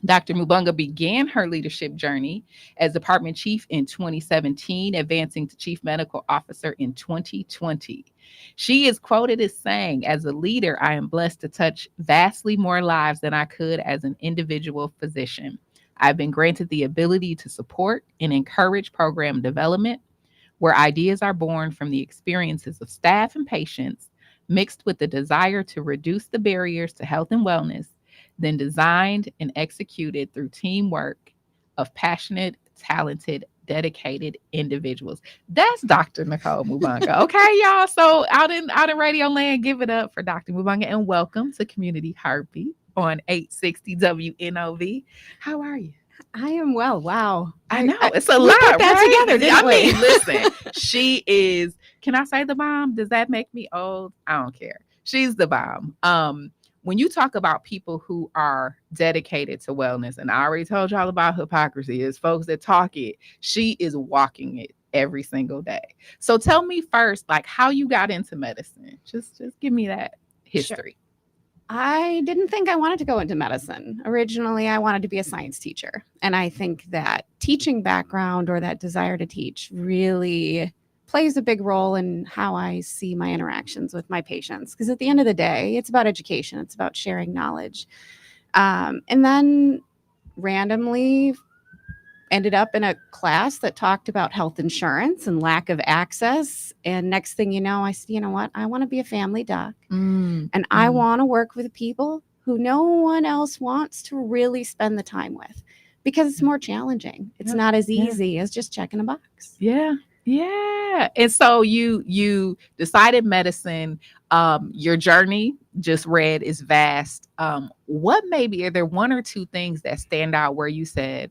Dr. Mubanga began her leadership journey as department chief in 2017, advancing to chief medical officer in 2020. She is quoted as saying, "As a leader, I am blessed to touch vastly more lives than I could as an individual physician. I've been granted the ability to support and encourage program development, where ideas are born from the experiences of staff and patients, mixed with the desire to reduce the barriers to health and wellness, then designed and executed through teamwork of passionate, talented, dedicated individuals." That's Dr. Nicole Mubanga. Okay, y'all. So out in radio land, give it up for Dr. Mubanga and welcome to Community Heartbeat on 860 WNOV. How are you? I am well. Wow. I know. It's a lot. Put that right? together, didn't we? I mean, listen, she is, can I say the bomb? Does that make me old? I don't care. She's the bomb. When you talk about people who are dedicated to wellness, and I already told y'all about hypocrisy, is folks that talk it, she is walking it every single day. So tell me first, like, how you got into medicine. Just give me that history. Sure. I didn't think I wanted to go into medicine. Originally, I wanted to be a science teacher. And I think that teaching background or that desire to teach really plays a big role in how I see my interactions with my patients. Because at the end of the day, it's about education. It's about sharing knowledge. And then randomly ended up in a class that talked about health insurance and lack of access. And next thing you know, I said, you know what? I want to be a family doc. And I want to work with people who no one else wants to really spend the time with, because it's more challenging. It's not as easy as just checking a box. Yeah. And so you decided medicine. Your journey, just read, is vast. What maybe, are there one or two things that stand out where you said,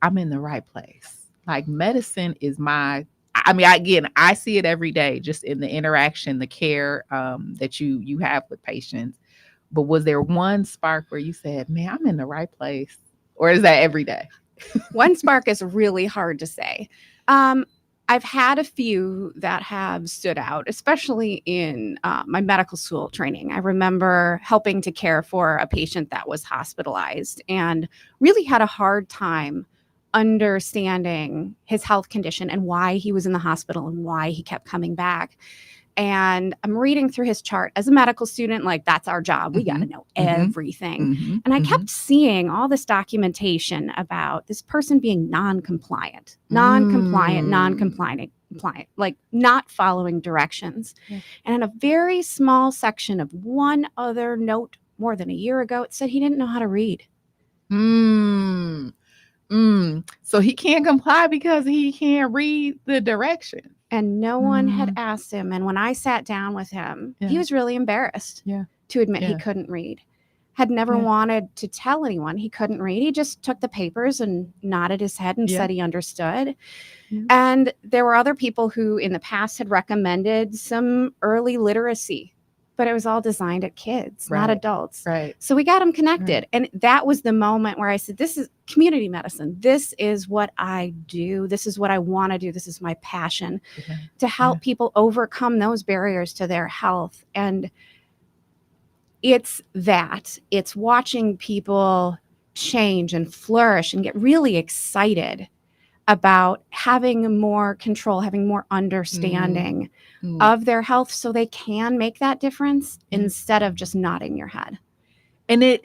I'm in the right place? Like, medicine is I see it every day, just in the interaction, the care that you have with patients. But was there one spark where you said, man, I'm in the right place? Or is that every day? One spark is really hard to say. I've had a few that have stood out, especially in my medical school training. I remember helping to care for a patient that was hospitalized and really had a hard time understanding his health condition and why he was in the hospital and why he kept coming back. And I'm reading through his chart as a medical student, like that's our job. We got to know everything. And I kept seeing all this documentation about this person being non-compliant, like not following directions. Yeah. And in a very small section of one other note more than a year ago, it said he didn't know how to read. So he can't comply because he can't read the direction. And no one had asked him. And when I sat down with him, Yeah. he was really embarrassed to admit he couldn't read. Had never wanted to tell anyone he couldn't read. He just took the papers and nodded his head and said he understood. And there were other people who in the past had recommended some early literacy, but it was all designed at kids, not adults. Right. So we got them connected. And that was the moment where I said, this is community medicine. This is what I do. This is what I want to do. This is my passion to help people overcome those barriers to their health. And it's watching people change and flourish and get really excited about having more control, having more understanding of their health so they can make that difference instead of just nodding your head. And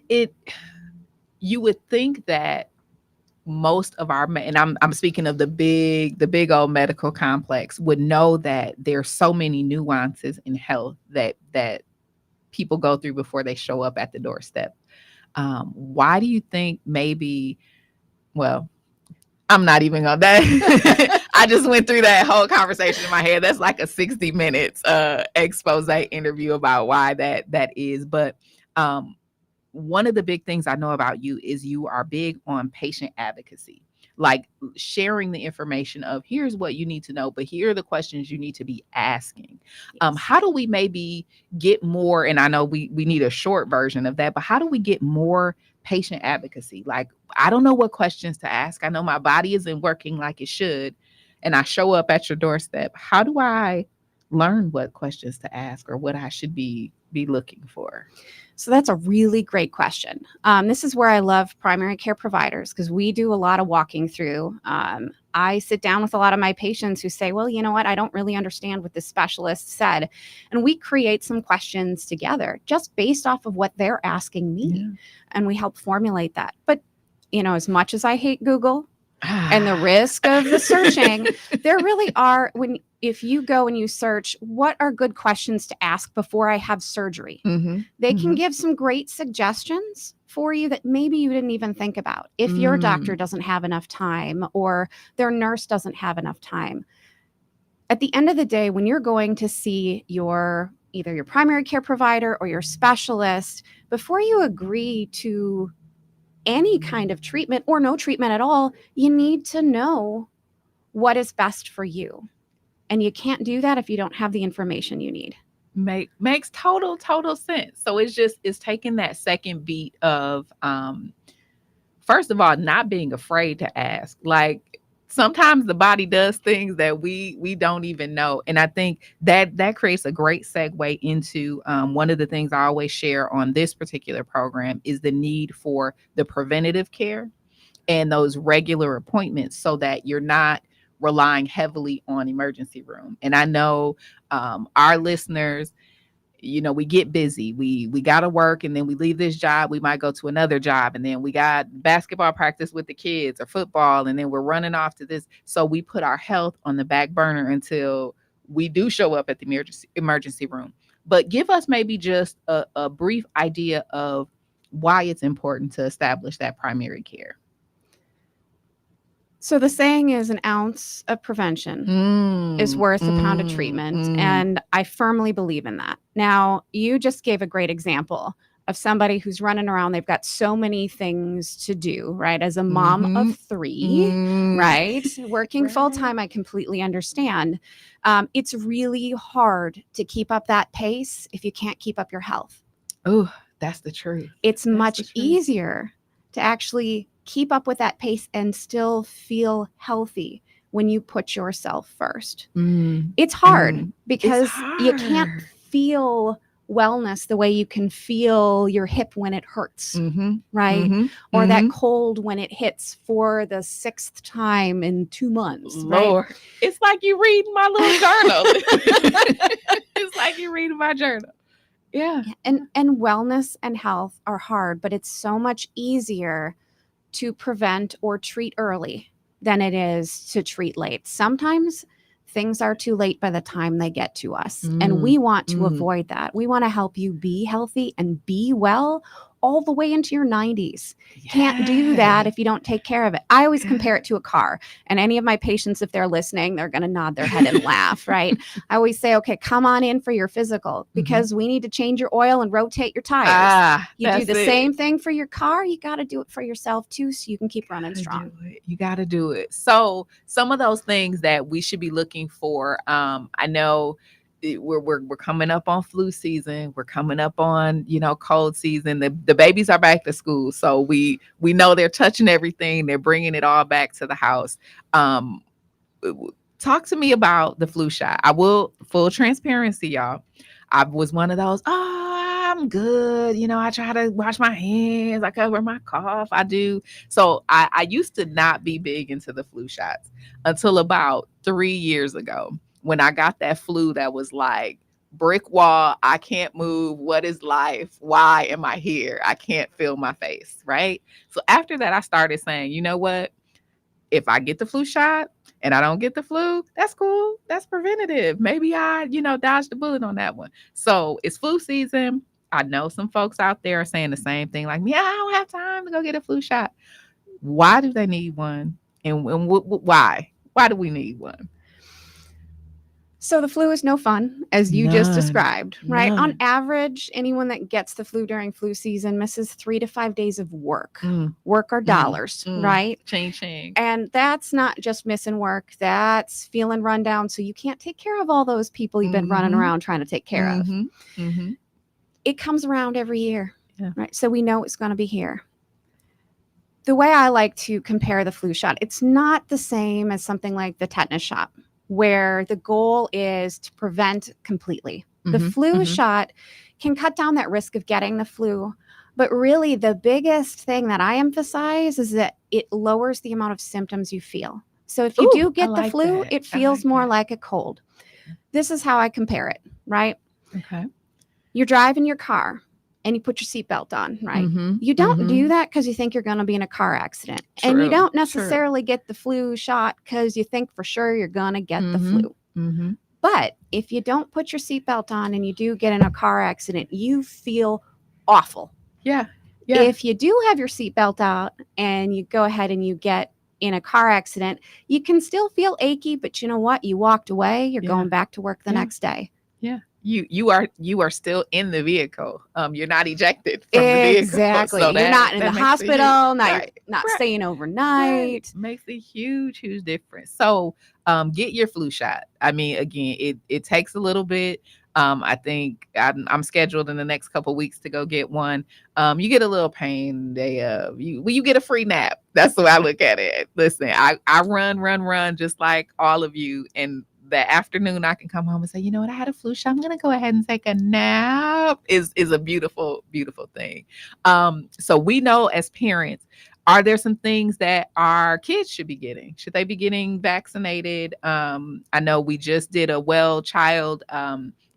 you would think that most of our, and I'm speaking of the big old medical complex, would know that there's so many nuances in health that people go through before they show up at the doorstep. Why do you think maybe, well, I'm not even on that. I just went through that whole conversation in my head. That's like a 60 minutes expose interview about why that is. But one of the big things I know about you is you are big on patient advocacy, like sharing the information of here's what you need to know, but here are the questions you need to be asking. How do we maybe get more? And I know we need a short version of that, but how do we get more patient advocacy? Like, I don't know what questions to ask. I know my body isn't working like it should, and I show up at your doorstep. How do I learn what questions to ask or what I should be looking for? So that's a really great question. This is where I love primary care providers because we do a lot of walking through. I sit down with a lot of my patients who say, well, you know what? I don't really understand what the specialist said. And we create some questions together just based off of what they're asking me. And we help formulate that. But, as much as I hate Google and the risk of the searching, there really are, if you go and you search, what are good questions to ask before I have surgery? They can give some great suggestions for you that maybe you didn't even think about. If your doctor doesn't have enough time or their nurse doesn't have enough time. At the end of the day, when you're going to see either your primary care provider or your specialist, before you agree to any kind of treatment or no treatment at all, you need to know what is best for you. And you can't do that if you don't have the information you need. Makes total sense. So it's taking that second beat of, first of all, not being afraid to ask. Like sometimes the body does things that we don't even know. And I think that creates a great segue into one of the things I always share on this particular program is the need for the preventative care and those regular appointments so that you're not relying heavily on emergency room. And I know our listeners, we get busy. We got to work and then we leave this job. We might go to another job and then we got basketball practice with the kids or football. And then we're running off to this. So we put our health on the back burner until we do show up at the emergency room. But give us maybe just a brief idea of why it's important to establish that primary care. So the saying is an ounce of prevention is worth a pound of treatment. And I firmly believe in that. Now, you just gave a great example of somebody who's running around. They've got so many things to do, right? As a mom of 3, right? Working full time, I completely understand. It's really hard to keep up that pace if you can't keep up your health. Oh, that's the truth. It's much easier to actually keep up with that pace and still feel healthy when you put yourself first. It's hard because you can't feel wellness the way you can feel your hip when it hurts, right? Or that cold when it hits for the 6th time in 2 months. Lord, right? It's like you reading my little journal. It's like you reading my journal. Yeah. And wellness and health are hard, but it's so much easier to prevent or treat early than it is to treat late. Sometimes things are too late by the time they get to us. And we want to avoid that. We want to help you be healthy and be well all the way into your 90s. Can't do that if you don't take care of it. I always compare it to a car. And any of my patients, if they're listening, they're going to nod their head and laugh, right? I always say, okay, come on in for your physical because we need to change your oil and rotate your tires. You do the same thing for your car. You got to do it for yourself too, so you can keep running strong. You got to do it. So some of those things that we should be looking for, I know we're coming up on flu season. We're coming up on, cold season. The babies are back to school. So we know they're touching everything. They're bringing it all back to the house. Talk to me about the flu shot. I will, full transparency, y'all. I was one of those, I'm good. I try to wash my hands. I cover my cough. I do. So I used to not be big into the flu shots until about 3 years ago when I got that flu that was like brick wall. I can't move. What is life? Why am I here? I can't feel my face. Right. So after that, I started saying, you know what? If I get the flu shot and I don't get the flu, that's cool. That's preventative. Maybe I, dodged the bullet on that one. So it's flu season. I know some folks out there are saying the same thing like me. I don't have time to go get a flu shot. Why do they need one? And why? Why do we need one? So the flu is no fun, as you just described, right? On average, anyone that gets the flu during flu season misses 3 to 5 days of work. Work or dollars, right? Ching. And that's not just missing work. That's feeling run down. So you can't take care of all those people you've been running around trying to take care of. It comes around every year, right? So we know it's going to be here. The way I like to compare the flu shot, it's not the same as something like the tetanus shot, where the goal is to prevent completely. The flu shot can cut down that risk of getting the flu. But really, the biggest thing that I emphasize is that it lowers the amount of symptoms you feel. So if you do get the flu, it feels more like a cold. This is how I compare it, right? Okay. You're driving your car and you put your seatbelt on, right? You don't do that because you think you're going to be in a car accident. And you don't necessarily get the flu shot because you think for sure you're going to get the flu. But if you don't put your seatbelt on and you do get in a car accident, you feel awful. Yeah. If you do have your seatbelt out and you go ahead and you get in a car accident, you can still feel achy, but you know what? You walked away. You're going back to work the next day. Yeah. You are still in the vehicle. You're not ejected from the vehicle. Exactly. So you're not in the hospital. You're not staying overnight. Right. Makes a huge difference. So get your flu shot. I mean, again, it takes a little bit. I think I'm scheduled in the next couple of weeks to go get one. You get a little pain. You get a free nap. That's the way I look at it. Listen, I run just like all of you, and the afternoon I can come home and say, you know what, I had a flu shot. I'm gonna go ahead and take a nap. Is a beautiful thing. So we know as parents, are there some things that our kids should be getting? Should they be getting vaccinated? I know we just did a well child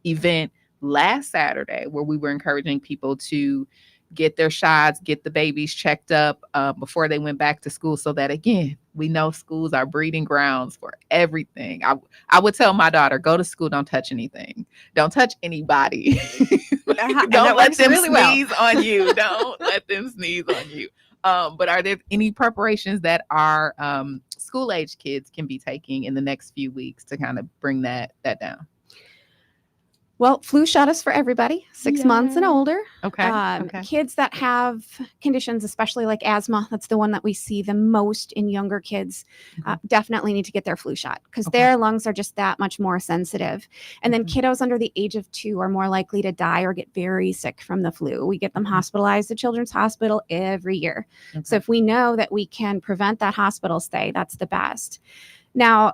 event last Saturday where we were encouraging people to get their shots, get the babies checked up before they went back to school, so that, again, we know schools are breeding grounds for everything. I would tell my daughter, go to school, don't touch anything. Don't touch anybody. Don't let them sneeze on you. Don't let them sneeze on you. But are there any preparations that our school-age kids can be taking in the next few weeks to kind of bring that down? Well, flu shot is for everybody, 6 months and older. Okay. Kids that have conditions, especially like asthma, that's the one that we see the most in younger kids, definitely need to get their flu shot because their lungs are just that much more sensitive. And then kiddos under the age of 2 are more likely to die or get very sick from the flu. We get them hospitalized at Children's Hospital every year. So if we know that we can prevent that hospital stay, that's the best. Now,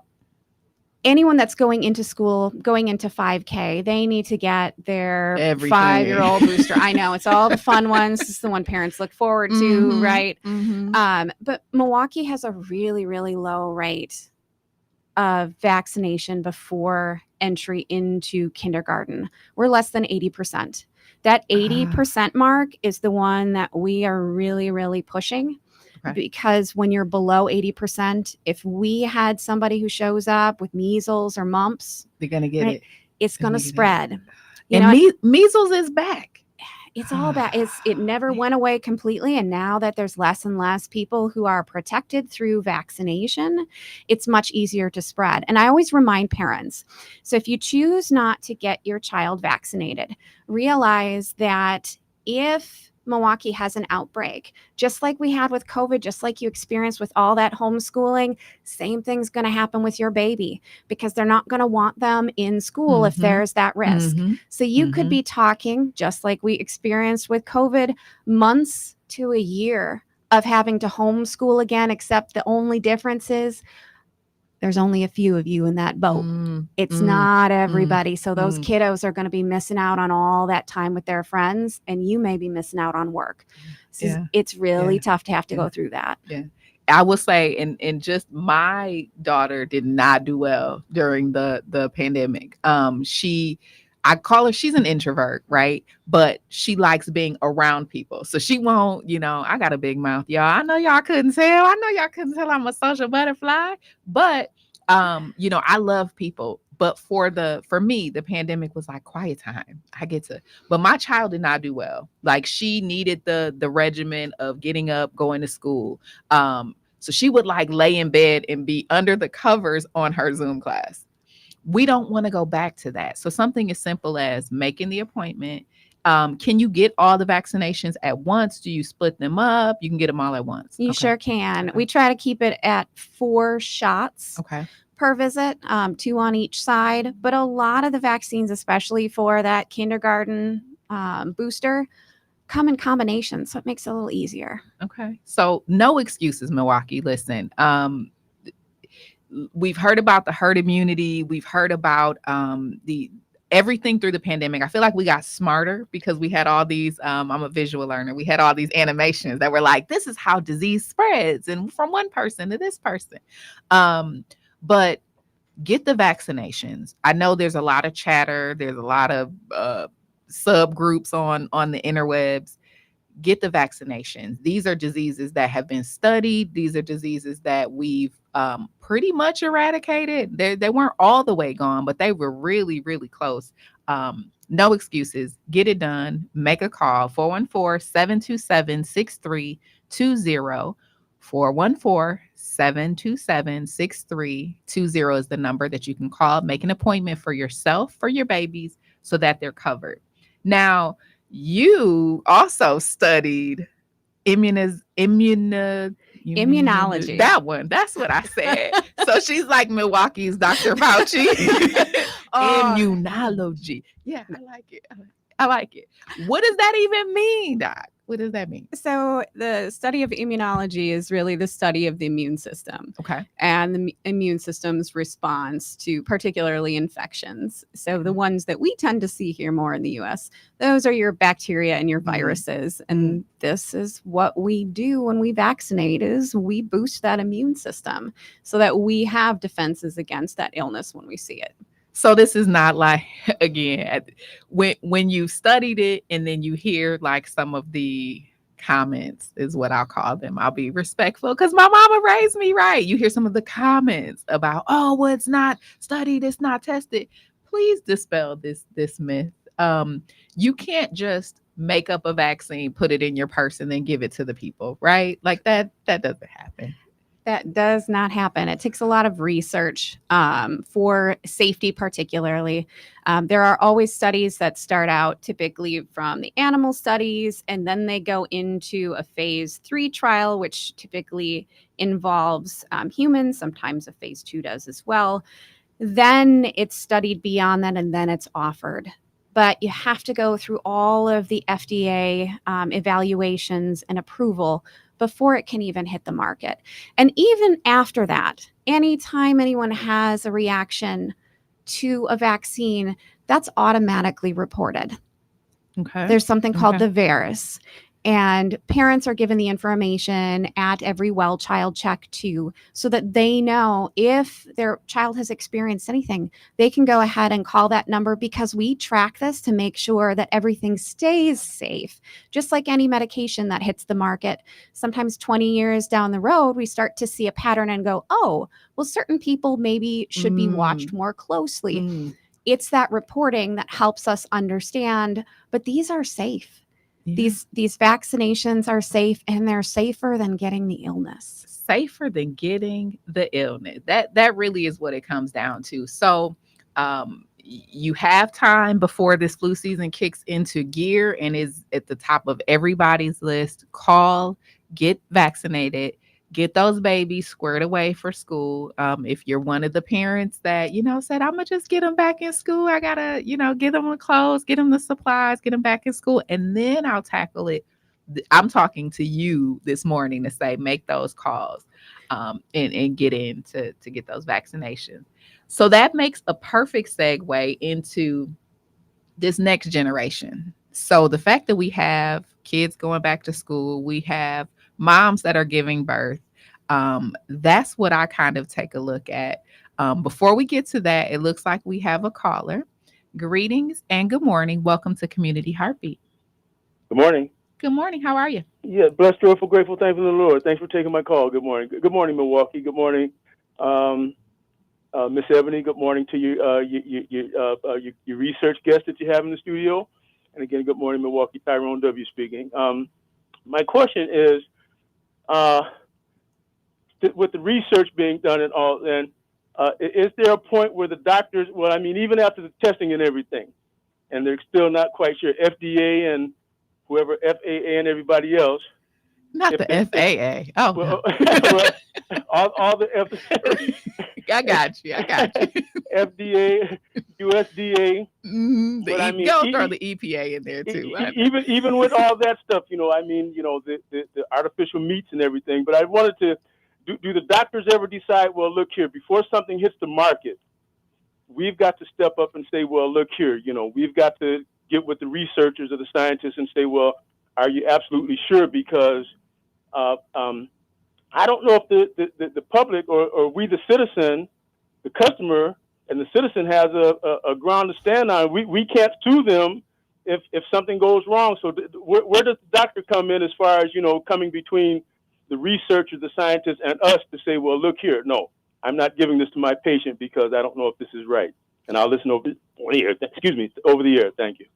anyone that's going into school, going into 5K, they need to get their Everything. 5-year-old booster. I know it's all the fun ones. This is the one parents look forward to, right? But Milwaukee has a really, really low rate of vaccination before entry into kindergarten. We're less than 80%. That 80% mark is the one that we are really, really pushing. Okay. Because when you're below 80%, if we had somebody who shows up with measles or mumps, they're going to get it. It's going to spread. And measles is back. It's all bad. It never went away completely. And now that there's less and less people who are protected through vaccination, it's much easier to spread. And I always remind parents, so if you choose not to get your child vaccinated, realize that if Milwaukee has an outbreak, just like we had with COVID, just like you experienced with all that homeschooling, same thing's going to happen with your baby, because they're not going to want them in school if there's that risk. So you could be talking, just like we experienced with COVID, months to a year of having to homeschool again, except the only difference is there's only a few of you in that boat. It's not everybody. So those kiddos are going to be missing out on all that time with their friends, and you may be missing out on work. So it's really tough to have to go through that. Yeah. I will say, and just my daughter did not do well during the pandemic. I call her, she's an introvert, right? But she likes being around people. So she won't, I got a big mouth, y'all. I know y'all couldn't tell. I'm a social butterfly, but, I love people. But for me, the pandemic was like quiet time. But my child did not do well. Like, she needed the regimen of getting up, going to school. So she would like lay in bed and be under the covers on her Zoom class. We don't want to go back to that. So something as simple as making the appointment. Can you get all the vaccinations at once? Do you split them up? You can get them all at once. You sure can. Okay. We try to keep it at 4 shots per visit, 2 on each side. But a lot of the vaccines, especially for that kindergarten booster, come in combination. So it makes it a little easier. Okay. So no excuses, Milwaukee. Listen, we've heard about the herd immunity. We've heard about everything through the pandemic. I feel like we got smarter because we had all these, I'm a visual learner. We had all these animations that were like, this is how disease spreads, and from one person to this person. But get the vaccinations. I know there's a lot of chatter. There's a lot of subgroups on the interwebs. Get the vaccinations. These are diseases that have been studied. These are diseases that we've pretty much eradicated. They weren't all the way gone, but they were really, really close. No excuses. Get it done. Make a call. 414-727-6320. 414-727-6320 is the number that you can call. Make an appointment for yourself, for your babies, so that they're covered. Now, you also studied immunology. That one. That's what I said. So she's like Milwaukee's Dr. Fauci. Immunology. Yeah, I like it. I like it. What does that even mean, Doc? What does that mean? So the study of immunology is really the study of the immune system. Okay. And the immune system's response to particularly infections. So the ones that we tend to see here more in the US, those are your bacteria and your viruses. And this is what we do when we vaccinate, is we boost that immune system so that we have defenses against that illness when we see it. So this is not like, again, when you studied it and then you hear like some of the comments, is what I'll call them. I'll be respectful because my mama raised me right. You hear some of the comments about, oh, well, it's not studied, it's not tested. Please dispel this myth. You can't just make up a vaccine, put it in your purse, and then give it to the people, right? Like that doesn't happen. That does not happen. It takes a lot of research for safety, particularly. There are always studies that start out typically from the animal studies, and then they go into a phase 3 trial, which typically involves humans. Sometimes a phase 2 does as well. Then it's studied beyond that, and then it's offered. But you have to go through all of the FDA evaluations and approval before it can even hit the market. And even after that, anytime anyone has a reaction to a vaccine, that's automatically reported. Okay. There's something called the VAERS, and parents are given the information at every well child check too, so that they know if their child has experienced anything, they can go ahead and call that number, because we track this to make sure that everything stays safe. Just like any medication that hits the market, sometimes 20 years down the road, we start to see a pattern and go, oh, well, certain people maybe should be watched more closely. It's that reporting that helps us understand, but these are safe. Yeah. These vaccinations are safe, and they're safer than getting the illness. Safer than getting the illness. That really is what it comes down to. So you have time before this flu season kicks into gear and is at the top of everybody's list. Call, get vaccinated, get those babies squared away for school. If you're one of the parents that, said, I'm going to just get them back in school. I got to, get them the clothes, get them the supplies, get them back in school, and then I'll tackle it. I'm talking to you this morning to say, make those calls and get in to get those vaccinations. So that makes a perfect segue into this next generation. So the fact that we have kids going back to school, we have moms that are giving birth. That's what I kind of take a look at. Before we get to that, it looks like we have a caller. Greetings and good morning. Welcome to Community Heartbeat. Good morning. Good morning. How are you? Yeah, blessed, joyful, grateful, thankful to the Lord. Thanks for taking my call. Good morning. Good morning, Milwaukee. Good morning, Miss Ebony. Good morning to your research guest that you have in the studio. And again, good morning, Milwaukee. Tyrone W. speaking. My question is, with the research being done and all, then is there a point where the doctors, even after the testing and everything, and they're still not quite sure, FDA and whoever, FAA and everybody else. Not the FAA. Oh, well, all the I got you. FDA, USDA. Go throw the EPA in there too. Even with all that stuff, the artificial meats and everything. But I wanted to, do the doctors ever decide, well, look here, before something hits the market, we've got to step up and say, well, look here, we've got to get with the researchers or the scientists and say, well, are you absolutely sure? Because I don't know if the public or we, the citizen, the customer, and the citizen has a ground to stand on. We can't sue them if something goes wrong. So where does the doctor come in as far as, coming between the researchers, the scientists, and us to say, well, look here, no, I'm not giving this to my patient because I don't know if this is right. And I'll listen over the air. Thank you.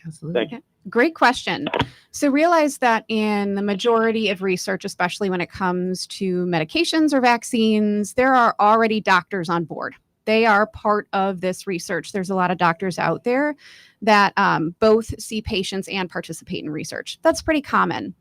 Absolutely. Thank you. Great question. So realize that in the majority of research, especially when it comes to medications or vaccines, there are already doctors on board. They are part of this research. There's a lot of doctors out there that both see patients and participate in research. That's pretty common.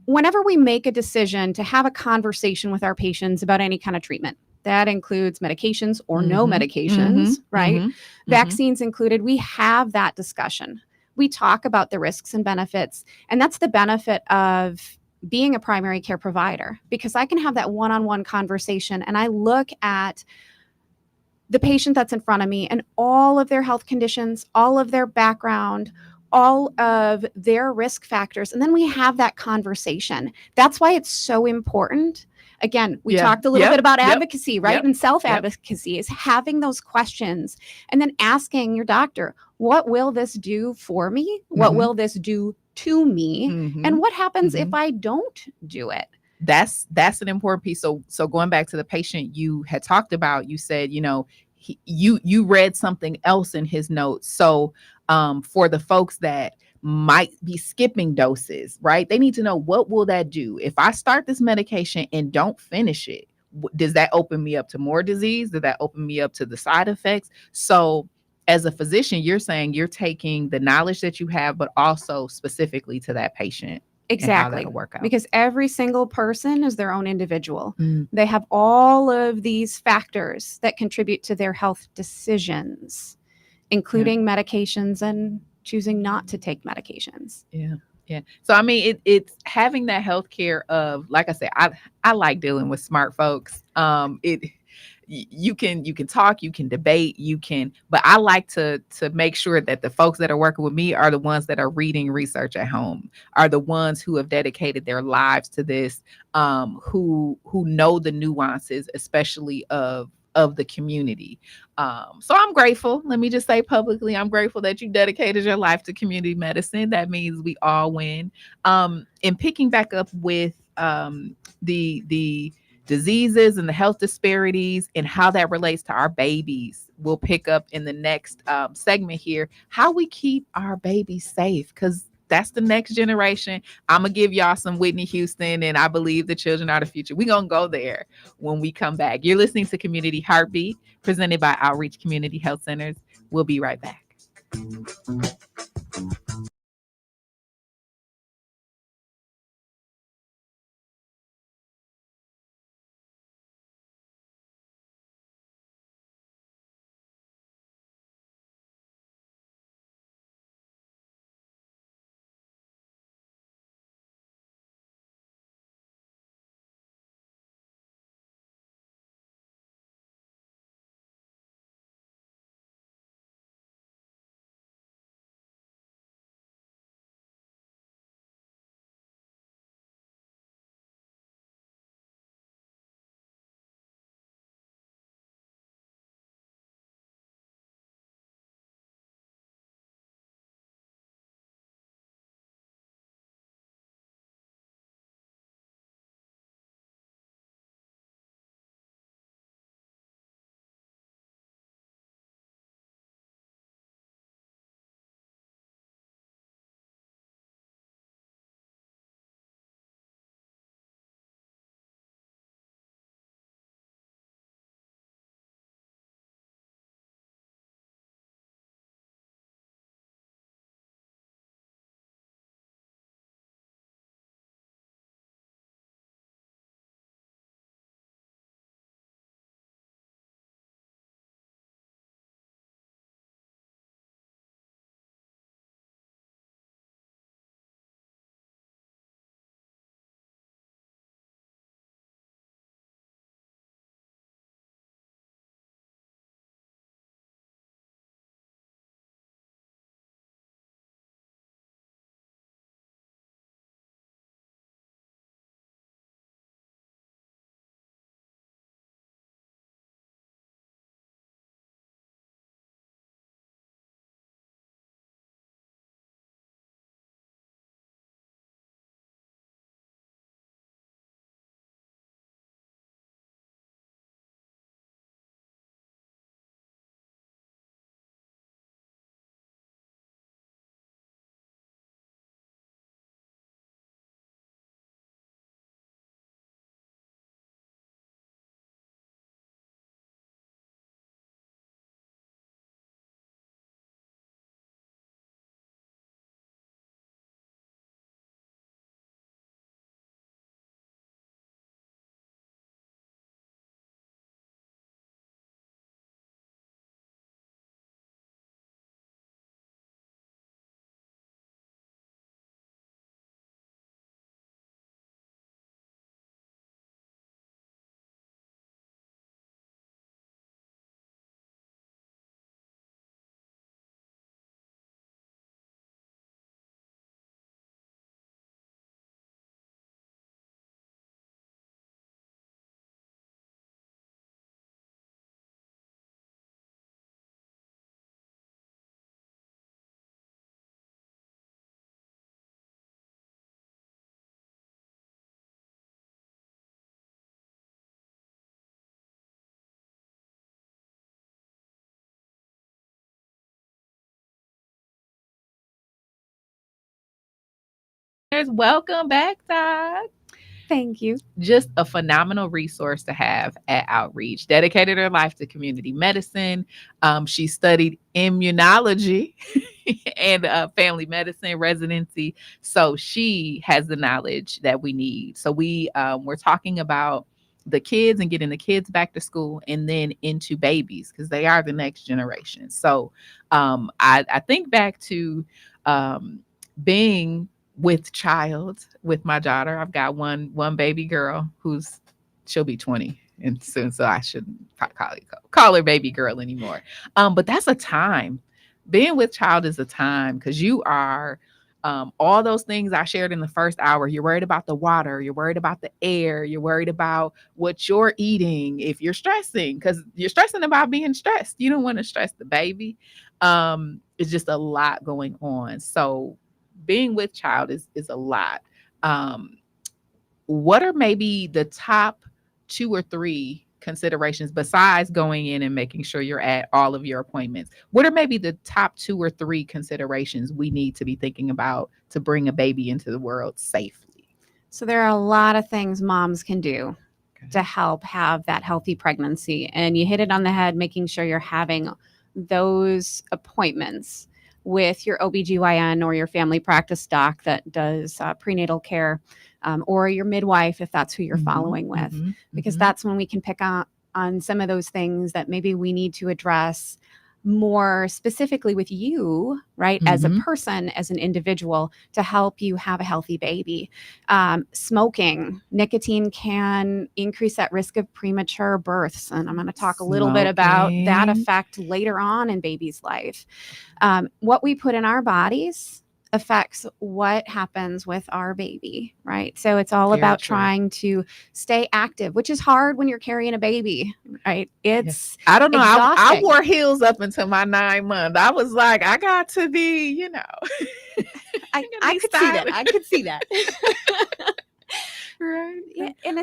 Whenever we make a decision to have a conversation with our patients about any kind of treatment, that includes medications or no medications, right? Vaccines included, we have that discussion. We talk about the risks and benefits. And that's the benefit of being a primary care provider, because I can have that one-on-one conversation and I look at the patient that's in front of me and all of their health conditions, all of their background, all of their risk factors. And then we have that conversation. That's why it's so important. Again, we talked a little bit about advocacy, right? And self-advocacy is having those questions and then asking your doctor, what will this do for me? What will this do to me? And what happens if I don't do it? That's an important piece. So going back to the patient you had talked about, you said, you read something else in his notes. So for the folks that might be skipping doses, right? They need to know, what will that do? If I start this medication and don't finish it, does that open me up to more disease? Does that open me up to the side effects? So as a physician, you're saying you're taking the knowledge that you have, but also specifically to that patient. Exactly. Because every single person is their own individual. They have all of these factors that contribute to their health decisions, including medications and choosing not to take medications. Yeah. Yeah. So I mean, it's having that healthcare of, like I said, I like dealing with smart folks. You can talk, you can debate, but I like to make sure that the folks that are working with me are the ones that are reading research at home, are the ones who have dedicated their lives to this, who know the nuances, especially of the community. So I'm grateful. Let me just say publicly, I'm grateful that you dedicated your life to community medicine. That means we all win. And picking back up with the diseases and the health disparities and how that relates to our babies, we'll pick up in the next segment here, how we keep our babies safe, because that's the next generation. I'm gonna give y'all some Whitney Houston and I Believe the Children Are the Future. We're gonna go there when we come back. You're listening to Community Heartbeat, presented by Outreach Community Health Centers. We'll be right back. Welcome back, Todd. Thank you. Just a phenomenal resource to have at Outreach. Dedicated her life to community medicine. She studied immunology and family medicine residency. So she has the knowledge that we need. So we're talking about the kids and getting the kids back to school and then into babies because they are the next generation. So I think back to being with child, with my daughter. I've got one baby girl she'll be 20 and soon, so I shouldn't call her baby girl anymore. But that's a time. Being with child is a time because you are all those things I shared in the first hour. You're worried about the water, you're worried about the air, you're worried about what you're eating. If you're stressing, because you're stressing about being stressed, you don't want to stress the baby. It's just a lot going on. So being with child is a lot. What are maybe the top 2 or 3 considerations besides going in and making sure you're at all of your appointments? What are maybe the top 2 or 3 considerations we need to be thinking about to bring a baby into the world safely? So there are a lot of things moms can do to help have that healthy pregnancy. And you hit it on the head, making sure you're having those appointments with your OBGYN or your family practice doc that does prenatal care, or your midwife, if that's who you're following with, because that's when we can pick on some of those things that maybe we need to address more specifically with you, right? As a person, as an individual, to help you have a healthy baby. Smoking, nicotine can increase that risk of premature births. And I'm going to talk a little bit about that effect later on in baby's life. What we put in our bodies affects what happens with our baby, right? So it's all about trying to stay active, which is hard when you're carrying a baby, right? It's I don't know. I exhausting. wore heels up until my 9 months. I was like, I got to be, I could see that. I could see that. Right. Yeah, and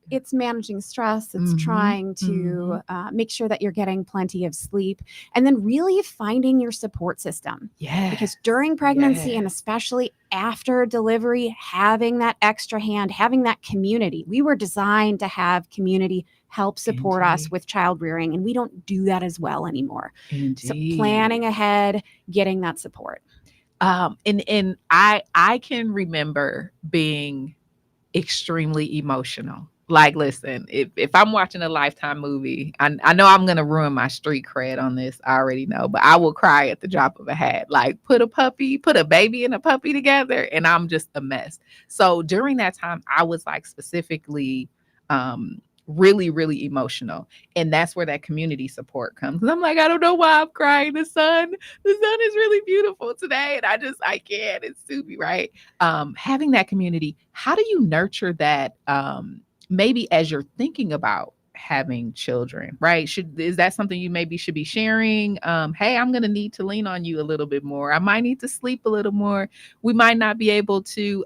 it's managing stress. It's trying to make sure that you're getting plenty of sleep, and then really finding your support system. Yeah. Because during pregnancy and especially after delivery, having that extra hand, having that community. We were designed to have community help support us with child rearing, and we don't do that as well anymore. So planning ahead, getting that support. And I can remember being extremely emotional. Like, listen, if I'm watching a Lifetime movie, I know I'm gonna ruin my street cred on this. I already know, but I will cry at the drop of a hat. Like, put a baby and a puppy together, and I'm just a mess. So during that time, I was like specifically really, really emotional. And that's where that community support comes. And I'm like, I don't know why I'm crying. The sun is really beautiful today. And I can't. It's Subi, right? Having that community, how do you nurture that maybe as you're thinking about having children, right? Is that something you maybe should be sharing? Hey, I'm going to need to lean on you a little bit more. I might need to sleep a little more. We might not be able to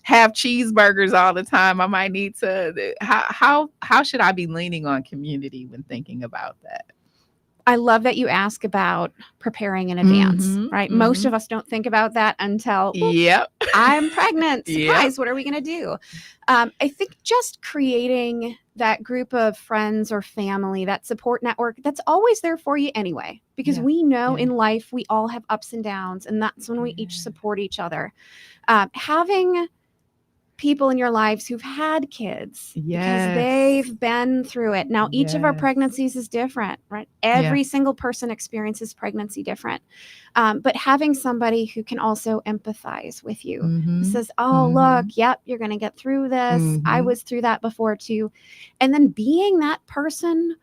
have cheeseburgers all the time. I might need to, how should I be leaning on community when thinking about that? I love that you ask about preparing in advance, right? Most of us don't think about that until I'm pregnant. Surprise, what are we going to do? I think just creating that group of friends or family, that support network that's always there for you anyway, because we know in life we all have ups and downs, and that's when we each support each other. Having people in your lives who've had kids because they've been through it. Now, each of our pregnancies is different, right? Every single person experiences pregnancy different. But having somebody who can also empathize with you, who says, oh, look, yep, you're going to get through this. I was through that before too. And then being that person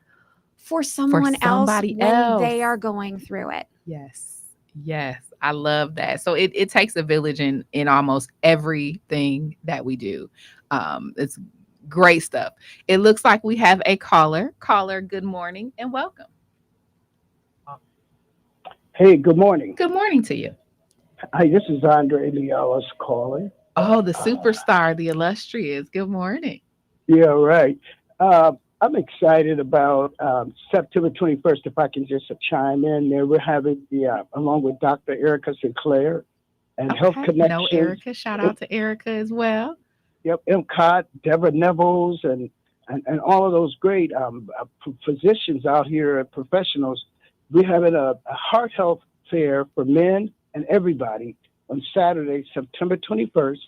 for someone else when they are going through it. Yes. I love that. So it takes a village in almost everything that we do. It's great stuff. It looks like we have a caller. Caller, good morning and welcome. Hey, good morning. Good morning to you. Hi, this is Andre Lialis calling. Oh, the superstar, the illustrious. Good morning. Yeah, right. I'm excited about September 21st, if I can just chime in there. We're having along with Dr. Erica Sinclair and Health Connections. No, Erica. Shout out to Erica as well. Yep, MCOT, Deborah Nevels, and all of those great physicians out here, professionals. We're having a heart health fair for men and everybody on Saturday, September 21st.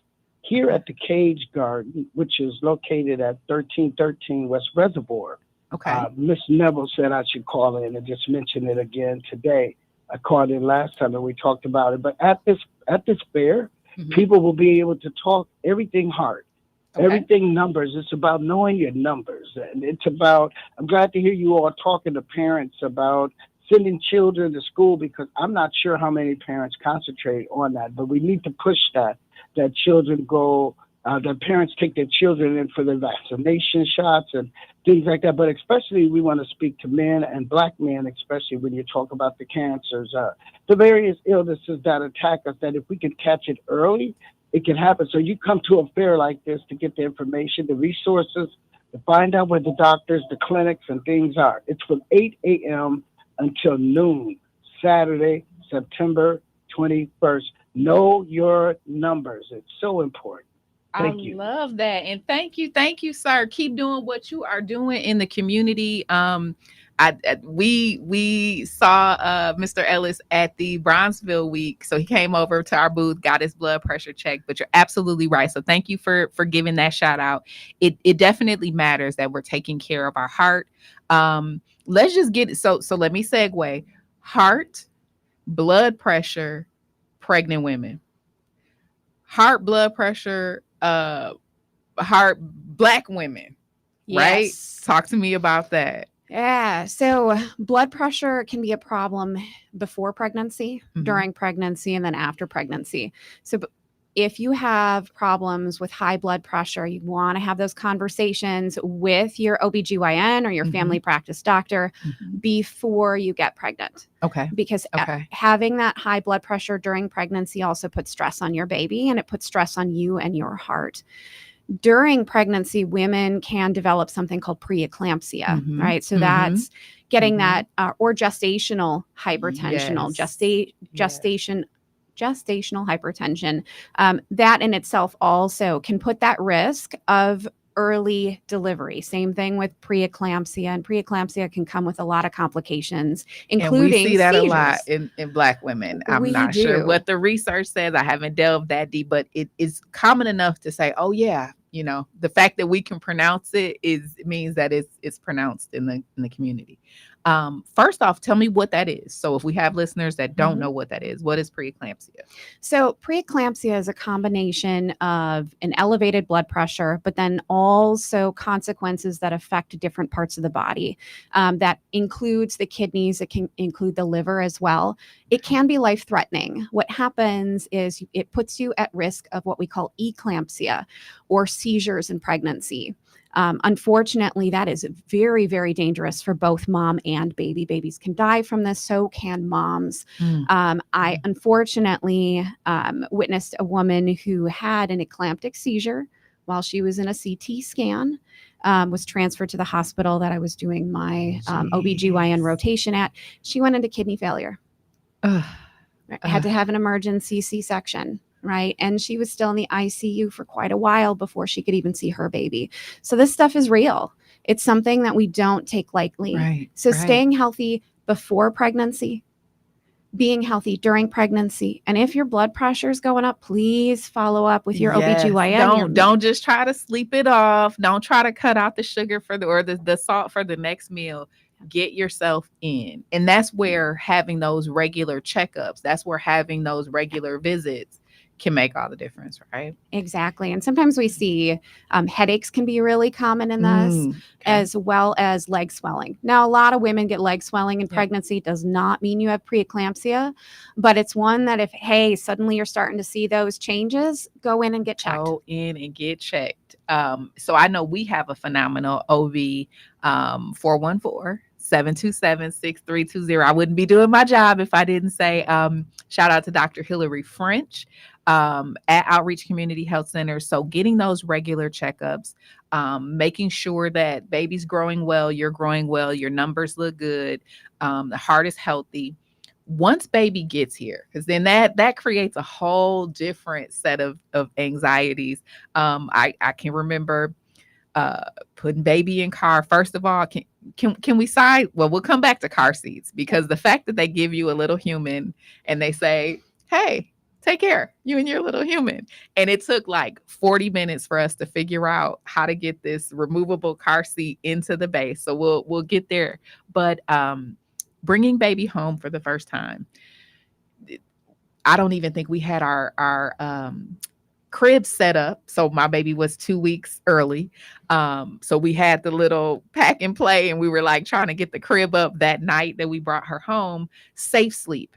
Here at the Cage Garden, which is located at 1313 West Reservoir. Okay. Miss Neville said I should call in and just mention it again today. I called in last time and we talked about it. But at this fair, People will be able to talk everything hard. Okay. Everything numbers. It's about knowing your numbers. And it's about, I'm glad to hear you all talking to parents about sending children to school, because I'm not sure how many parents concentrate on that, but we need to push that children go, that parents take their children in for their vaccination shots and things like that. But especially we want to speak to men and Black men, especially when you talk about the cancers, the various illnesses that attack us, that if we can catch it early, it can happen. So you come to a fair like this to get the information, the resources, to find out where the doctors, the clinics, and things are. It's from 8 a.m. until noon, Saturday, September 21st. Know your numbers. It's so important. Thank you. I love that. And thank you, sir. Keep doing what you are doing in the community. We saw Mr. Ellis at the Bronzeville week. So he came over to our booth, got his blood pressure checked, but you're absolutely right. So thank you for giving that shout out. It definitely matters that we're taking care of our heart. Let's just get it. So let me segue. Heart, blood pressure, pregnant women. Heart, blood pressure, heart, Black women, right? Yes. Talk to me about that. Yeah. So blood pressure can be a problem before pregnancy, during pregnancy, and then after pregnancy. So if you have problems with high blood pressure, you want to have those conversations with your OBGYN or your family practice doctor before you get pregnant. Okay. Because having that high blood pressure during pregnancy also puts stress on your baby, and it puts stress on you and your heart. During pregnancy, women can develop something called preeclampsia, right? So that's getting that, or gestational hypertension, gestational hypertension. That in itself also can put that risk of early delivery. Same thing with preeclampsia, and preeclampsia can come with a lot of complications, including and we see that seizures. A lot in Black women. I'm not sure what the research says. I haven't delved that deep, but it is common enough to say, oh yeah, the fact that we can pronounce it means that it's pronounced in the community. First off, tell me what that is. So if we have listeners that don't know what that is, what is preeclampsia? So preeclampsia is a combination of an elevated blood pressure, but then also consequences that affect different parts of the body. That includes the kidneys. It can include the liver as well. It can be life-threatening. What happens is it puts you at risk of what we call eclampsia, or seizures in pregnancy. Unfortunately, that is very, very dangerous for both mom and baby. Babies can die from this, so can moms. I unfortunately witnessed a woman who had an eclamptic seizure while she was in a CT scan, was transferred to the hospital that I was doing my OBGYN rotation at. She went into kidney failure. Had to have an emergency C-section. Right. And she was still in the ICU for quite a while before she could even see her baby. So this stuff is real. It's something that we don't take lightly. Right. So staying healthy before pregnancy, being healthy during pregnancy. And if your blood pressure is going up, please follow up with your OBGYN. Don't just try to sleep it off. Don't try to cut out the sugar or the salt for the next meal. Get yourself in. And that's where having those regular checkups, that's where having those regular visits can make all the difference, right? Exactly. And sometimes we see headaches can be really common in this, as well as leg swelling. Now, a lot of women get leg swelling in pregnancy. Does not mean you have preeclampsia, but it's one that if, hey, suddenly you're starting to see those changes, go in and get checked. So I know we have a phenomenal OV, 414-727-6320. I wouldn't be doing my job if I didn't say shout out to Dr. Hillary French at Outreach Community Health Center. So getting those regular checkups, making sure that baby's growing well, you're growing well, your numbers look good, the heart is healthy. Once baby gets here, because then that creates a whole different set of anxieties. I can remember putting baby in car. First of all, can we side? Well, we'll come back to car seats, because the fact that they give you a little human and they say, hey, take care, you and your little human. And it took like 40 minutes for us to figure out how to get this removable car seat into the base. So we'll get there. But bringing baby home for the first time, I don't even think we had our crib set up. So my baby was 2 weeks early. So we had the little pack and play, and we were like trying to get the crib up that night that we brought her home. Safe sleep.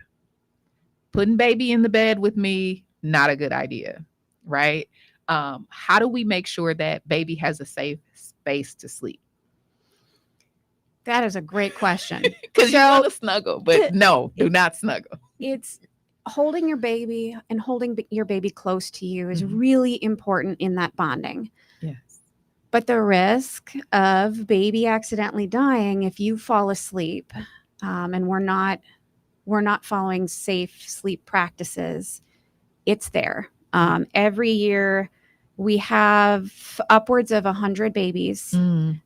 Putting baby in the bed with me, not a good idea, right? How do we make sure that baby has a safe space to sleep? That is a great question. Because you want to snuggle, but no, do not snuggle. It's holding your baby and holding your baby close to you is really important in that bonding. Yes. But the risk of baby accidentally dying if you fall asleep, and we're not following safe sleep practices, it's there. Every year we have upwards of 100 babies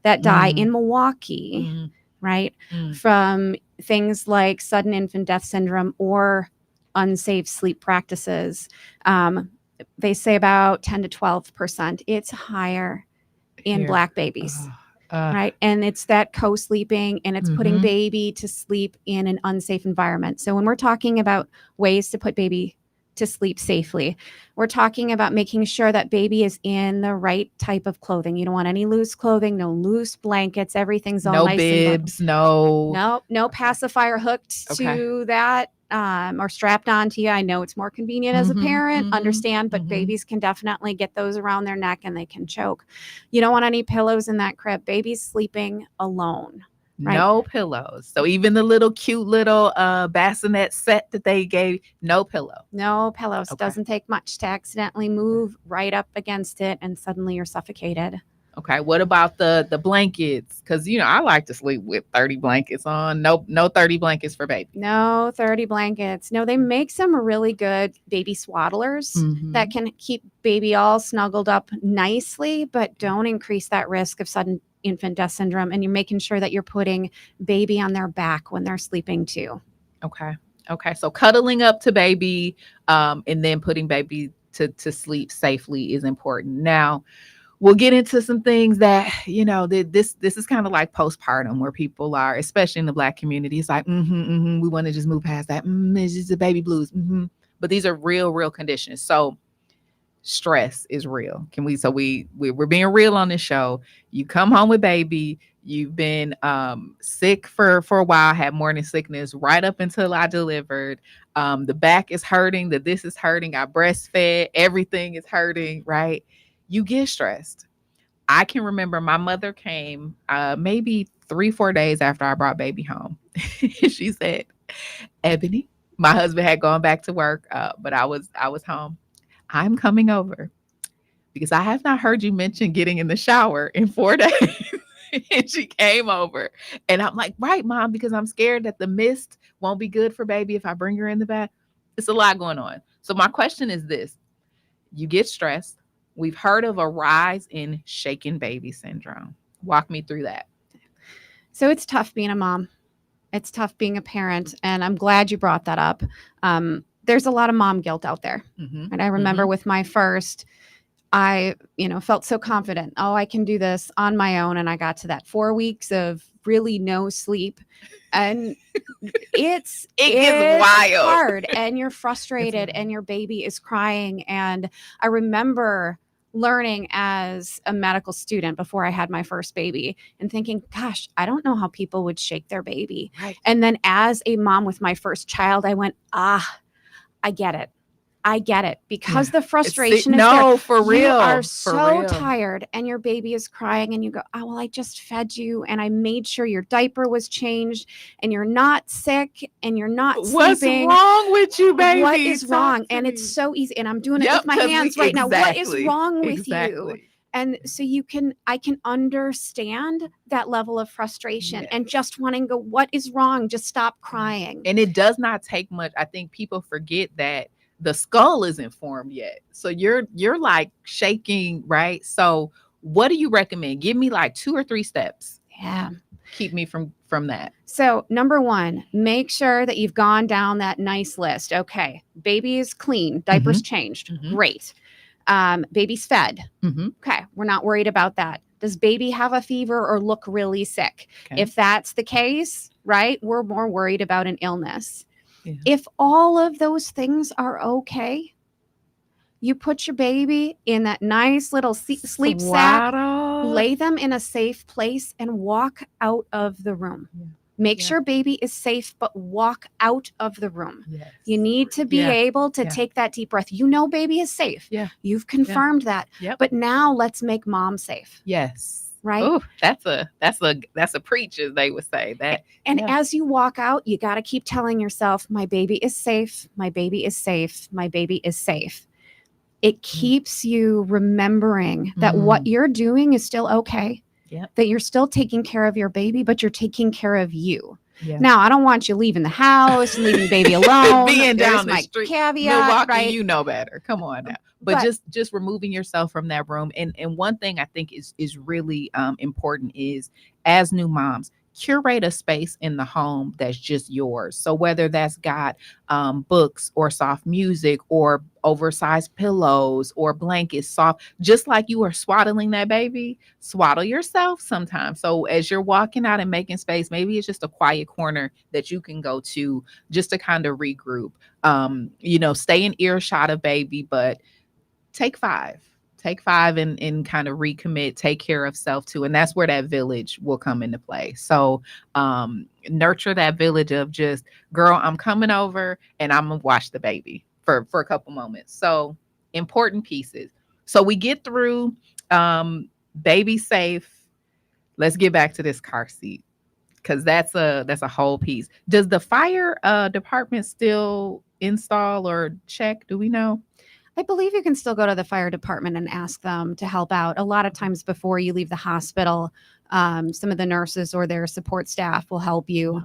that die in Milwaukee, right? From things like sudden infant death syndrome or unsafe sleep practices. They say about 10 to 12%. It's higher in Black babies. Right. And it's that co-sleeping, and it's putting baby to sleep in an unsafe environment. So when we're talking about ways to put baby to sleep safely, we're talking about making sure that baby is in the right type of clothing. You don't want any loose clothing, no loose blankets. Everything's all nice bibs, and no pacifier hooked to that or strapped onto you. I know it's more convenient as a parent, understand, but babies can definitely get those around their neck and they can choke. You don't want any pillows in that crib. Baby's sleeping alone. Right? No pillows. So even the little cute little bassinet set that they gave, no pillow. No pillows. Doesn't take much to accidentally move right up against it and suddenly you're suffocated. Okay. What about the blankets? Because I like to sleep with 30 blankets on. No 30 blankets for baby. No 30 blankets. No, they make some really good baby swaddlers that can keep baby all snuggled up nicely, but don't increase that risk of sudden infant death syndrome. And you're making sure that you're putting baby on their back when they're sleeping too. Okay. So cuddling up to baby, and then putting baby to sleep safely is important. Now, we'll get into some things that, this is kind of like postpartum, where people are, especially in the Black community, it's like, we want to just move past that. It's just the baby blues. But these are real conditions. So stress is real. We're being real on this show. You come home with baby, you've been sick for a while, had morning sickness right up until I delivered. The back is hurting, this is hurting, I breastfed, everything is hurting, right? You get stressed. I can remember my mother came maybe 3-4 days after I brought baby home. She said, "Ebony," my husband had gone back to work, but I was home. "I'm coming over because I have not heard you mention getting in the shower in 4 days." And she came over, and I'm like, "Right, Mom, because I'm scared that the mist won't be good for baby if I bring her in the bath." It's a lot going on. So my question is this: you get stressed. We've heard of a rise in shaken baby syndrome. Walk me through that. So it's tough being a mom. It's tough being a parent. And I'm glad you brought that up. There's a lot of mom guilt out there. And I remember with my first, I, felt so confident. Oh, I can do this on my own. And I got to that 4 weeks of really no sleep. And it gets wild, hard, and you're frustrated and your baby is crying. And I remember learning as a medical student before I had my first baby and thinking, gosh, I don't know how people would shake their baby. Right. And then as a mom with my first child, I went, I get it. Because the frustration is there. For real. You are so tired and your baby is crying and you go, "Oh, well, I just fed you and I made sure your diaper was changed and you're not sick and you're not sleeping. What's wrong with you, baby? What is wrong?" And it's so easy. And I'm doing it with my hands right now. What is wrong with you? And so I can understand that level of frustration and just wanting to go, what is wrong? Just stop crying. And it does not take much. I think people forget that the skull isn't formed yet. So you're like shaking, right? So what do you recommend? Give me like 2 or 3 steps. Yeah. Keep me from that. So number 1, make sure that you've gone down that nice list. Okay. Baby is clean. Diapers changed. Great. Baby's fed. Okay. We're not worried about that. Does baby have a fever or look really sick? Okay. If that's the case, right, we're more worried about an illness. If all of those things are okay, you put your baby in that nice little sleep sack, lay them in a safe place, and walk out of the room. Make sure baby is safe, but walk out of the room. You need to be able to take that deep breath. You know baby is safe. You've confirmed that. But now let's make mom safe. Right? Oh, that's a preach, as they would say. That as you walk out, you got to keep telling yourself, my baby is safe, my baby is safe, my baby is safe. It keeps you remembering that what you're doing is still okay. That you're still taking care of your baby, but you're taking care of you. Now, I don't want you leaving the house and leaving baby alone. Being There's down the my street. caveat, Milwaukee, right? you know better. Come on now. But just removing yourself from that room. And one thing I think is really important is, as new moms, curate a space in the home that's just yours. So whether that's got books or soft music or oversized pillows or blankets, soft, just like you are swaddling that baby, swaddle yourself sometimes. So as you're walking out and making space, maybe it's just a quiet corner that you can go to just to kind of regroup. Stay in earshot of baby, but take 5 and kind of recommit, take care of self too. And that's where that village will come into play. So nurture that village of just, girl, I'm coming over and I'm gonna watch the baby for a couple moments. So important pieces. So we get through baby safe. Let's get back to this car seat, because that's a whole piece. Does the fire department still install or check? Do we know? I believe you can still go to the fire department and ask them to help out. A lot of times before you leave the hospital, some of the nurses or their support staff will help you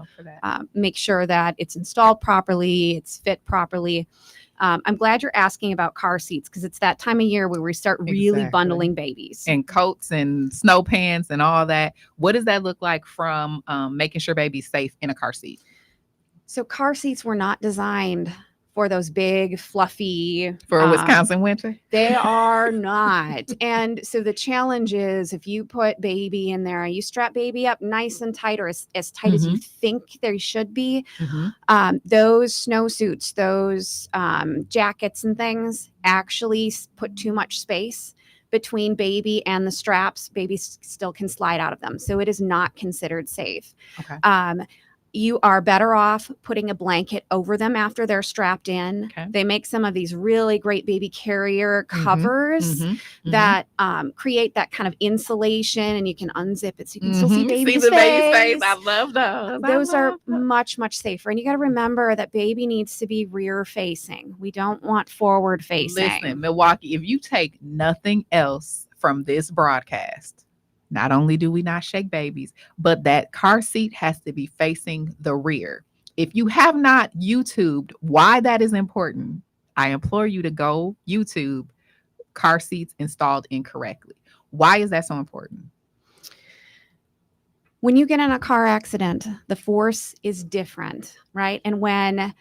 make sure that it's installed properly, it's fit properly. I'm glad you're asking about car seats, because it's that time of year where we start really bundling babies. And coats and snow pants and all that. What does that look like from making sure baby's safe in a car seat? So car seats were not designed for those big, fluffy. For a Wisconsin winter? They are not. And so the challenge is, if you put baby in there, you strap baby up nice and tight, or as tight as you think they should be. Those snowsuits, those jackets and things actually put too much space between baby and the straps. Baby still can slide out of them. So it is not considered safe. Okay. You are better off putting a blanket over them after they're strapped in. Okay. They make some of these really great baby carrier covers that create that kind of insulation, and you can unzip it so you can still see baby's face. I love those. Those are much, much safer. And you got to remember that baby needs to be rear facing. We don't want forward facing. Listen, Milwaukee, if you take nothing else from this broadcast, not only do we not shake babies, but that car seat has to be facing the rear. If you have not YouTubed why that is important, I implore you to go YouTube car seats installed incorrectly. Why is that so important? When you get in a car accident, the force is different, right? And when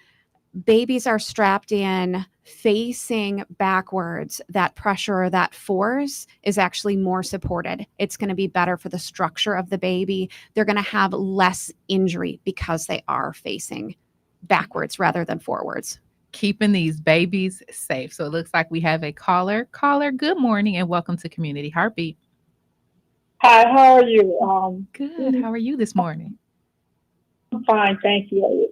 babies are strapped in facing backwards, that pressure or that force is actually more supported. It's going to be better for the structure of the baby. They're going to have less injury because they are facing backwards rather than forwards. Keeping these babies safe. So it looks like we have a caller. Caller, good morning and welcome to Community Heartbeat. Hi, how are you? Good. How are you this morning? I'm fine, thank you.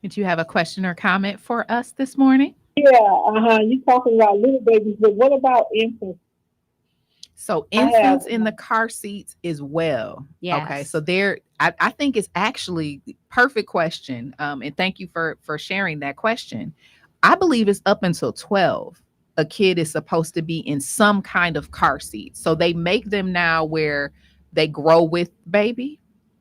Did you have a question or comment for us this morning? Yeah, you're talking about little babies, but what about infants? So infants in the car seats as well. Yes. Okay. So I think it's actually perfect question. And thank you for sharing that question. I believe it's up until 12. A kid is supposed to be in some kind of car seat. So they make them now where they grow with baby,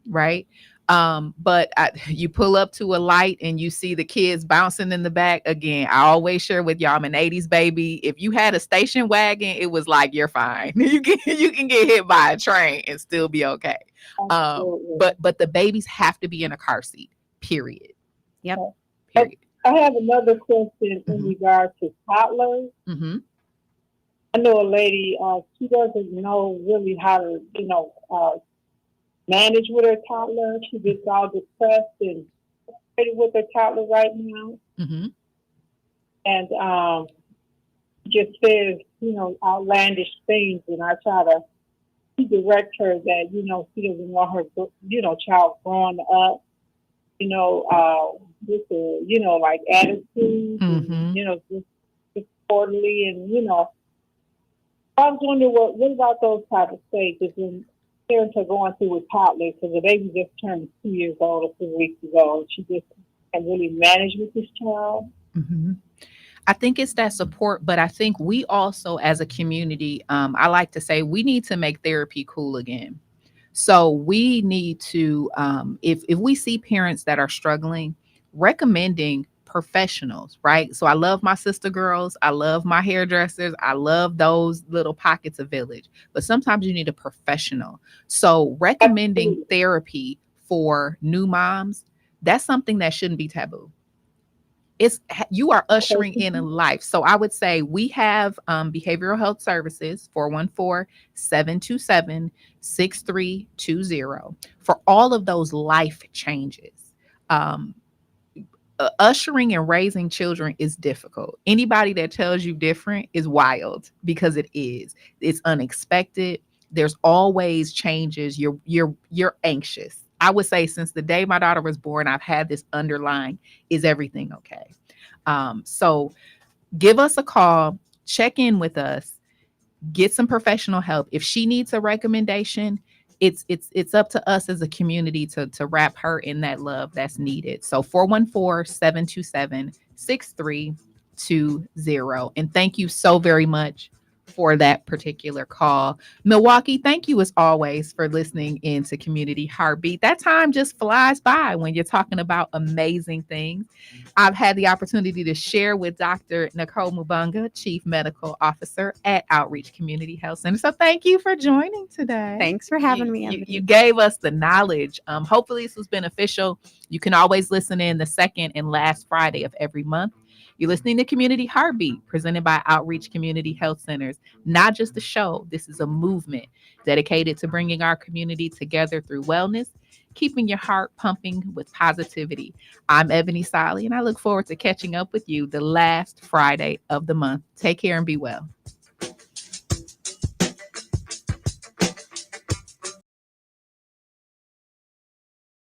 right? But you pull up to a light and you see the kids bouncing in the back. Again, I always share with y'all, I'm an 80s baby. If you had a station wagon, it was like, you're fine. You can get hit by a train and still be okay. But the babies have to be in a car seat, period. Yep. Period. I have another question in regard to toddlers. I know a lady, she doesn't know really how to, manage with her toddler. She gets all depressed and frustrated with her toddler right now. Mm-hmm. And just says, outlandish things. And I try to direct her that, she doesn't want her, child growing up, with a, like attitude, and, just disorderly. And, I was wondering what about those type of stages when parents are going through with toddlers, because the baby just turned 2 years old a few weeks ago, and she just can't really manage with this child. Mm-hmm. I think it's that support, but I think we also, as a community, I like to say we need to make therapy cool again. So we need to, if we see parents that are struggling, recommending professionals, right? So I love my sister girls, I love my hairdressers, I love those little pockets of village, but sometimes you need a professional. So recommending therapy for new moms, that's something that shouldn't be taboo. You are ushering in a life. So I would say we have behavioral health services, 414-727-6320, for all of those life changes. Ushering and raising children is difficult. Anybody that tells you different is wild, because it is. It's unexpected. There's always changes. You're anxious. I would say since the day my daughter was born, I've had this underlying, is everything okay? So give us a call, check in with us, get some professional help. If she needs a recommendation, it's up to us as a community to wrap her in that love that's needed. So 414-727-6320. And thank you so very much for that particular call. Milwaukee, thank you as always for listening into Community Heartbeat. That time just flies by when you're talking about amazing things. I've had the opportunity to share with Dr. Nicole Mubanga, Chief Medical Officer at Outreach Community Health Center. So thank you for joining today. Thanks for having me. You gave us the knowledge. Hopefully this was beneficial. You can always listen in the second and last Friday of every month. You're listening to Community Heartbeat, presented by Outreach Community Health Centers. Not just a show, this is a movement dedicated to bringing our community together through wellness, keeping your heart pumping with positivity. I'm Ebony Solly, and I look forward to catching up with you the last Friday of the month. Take care and be well.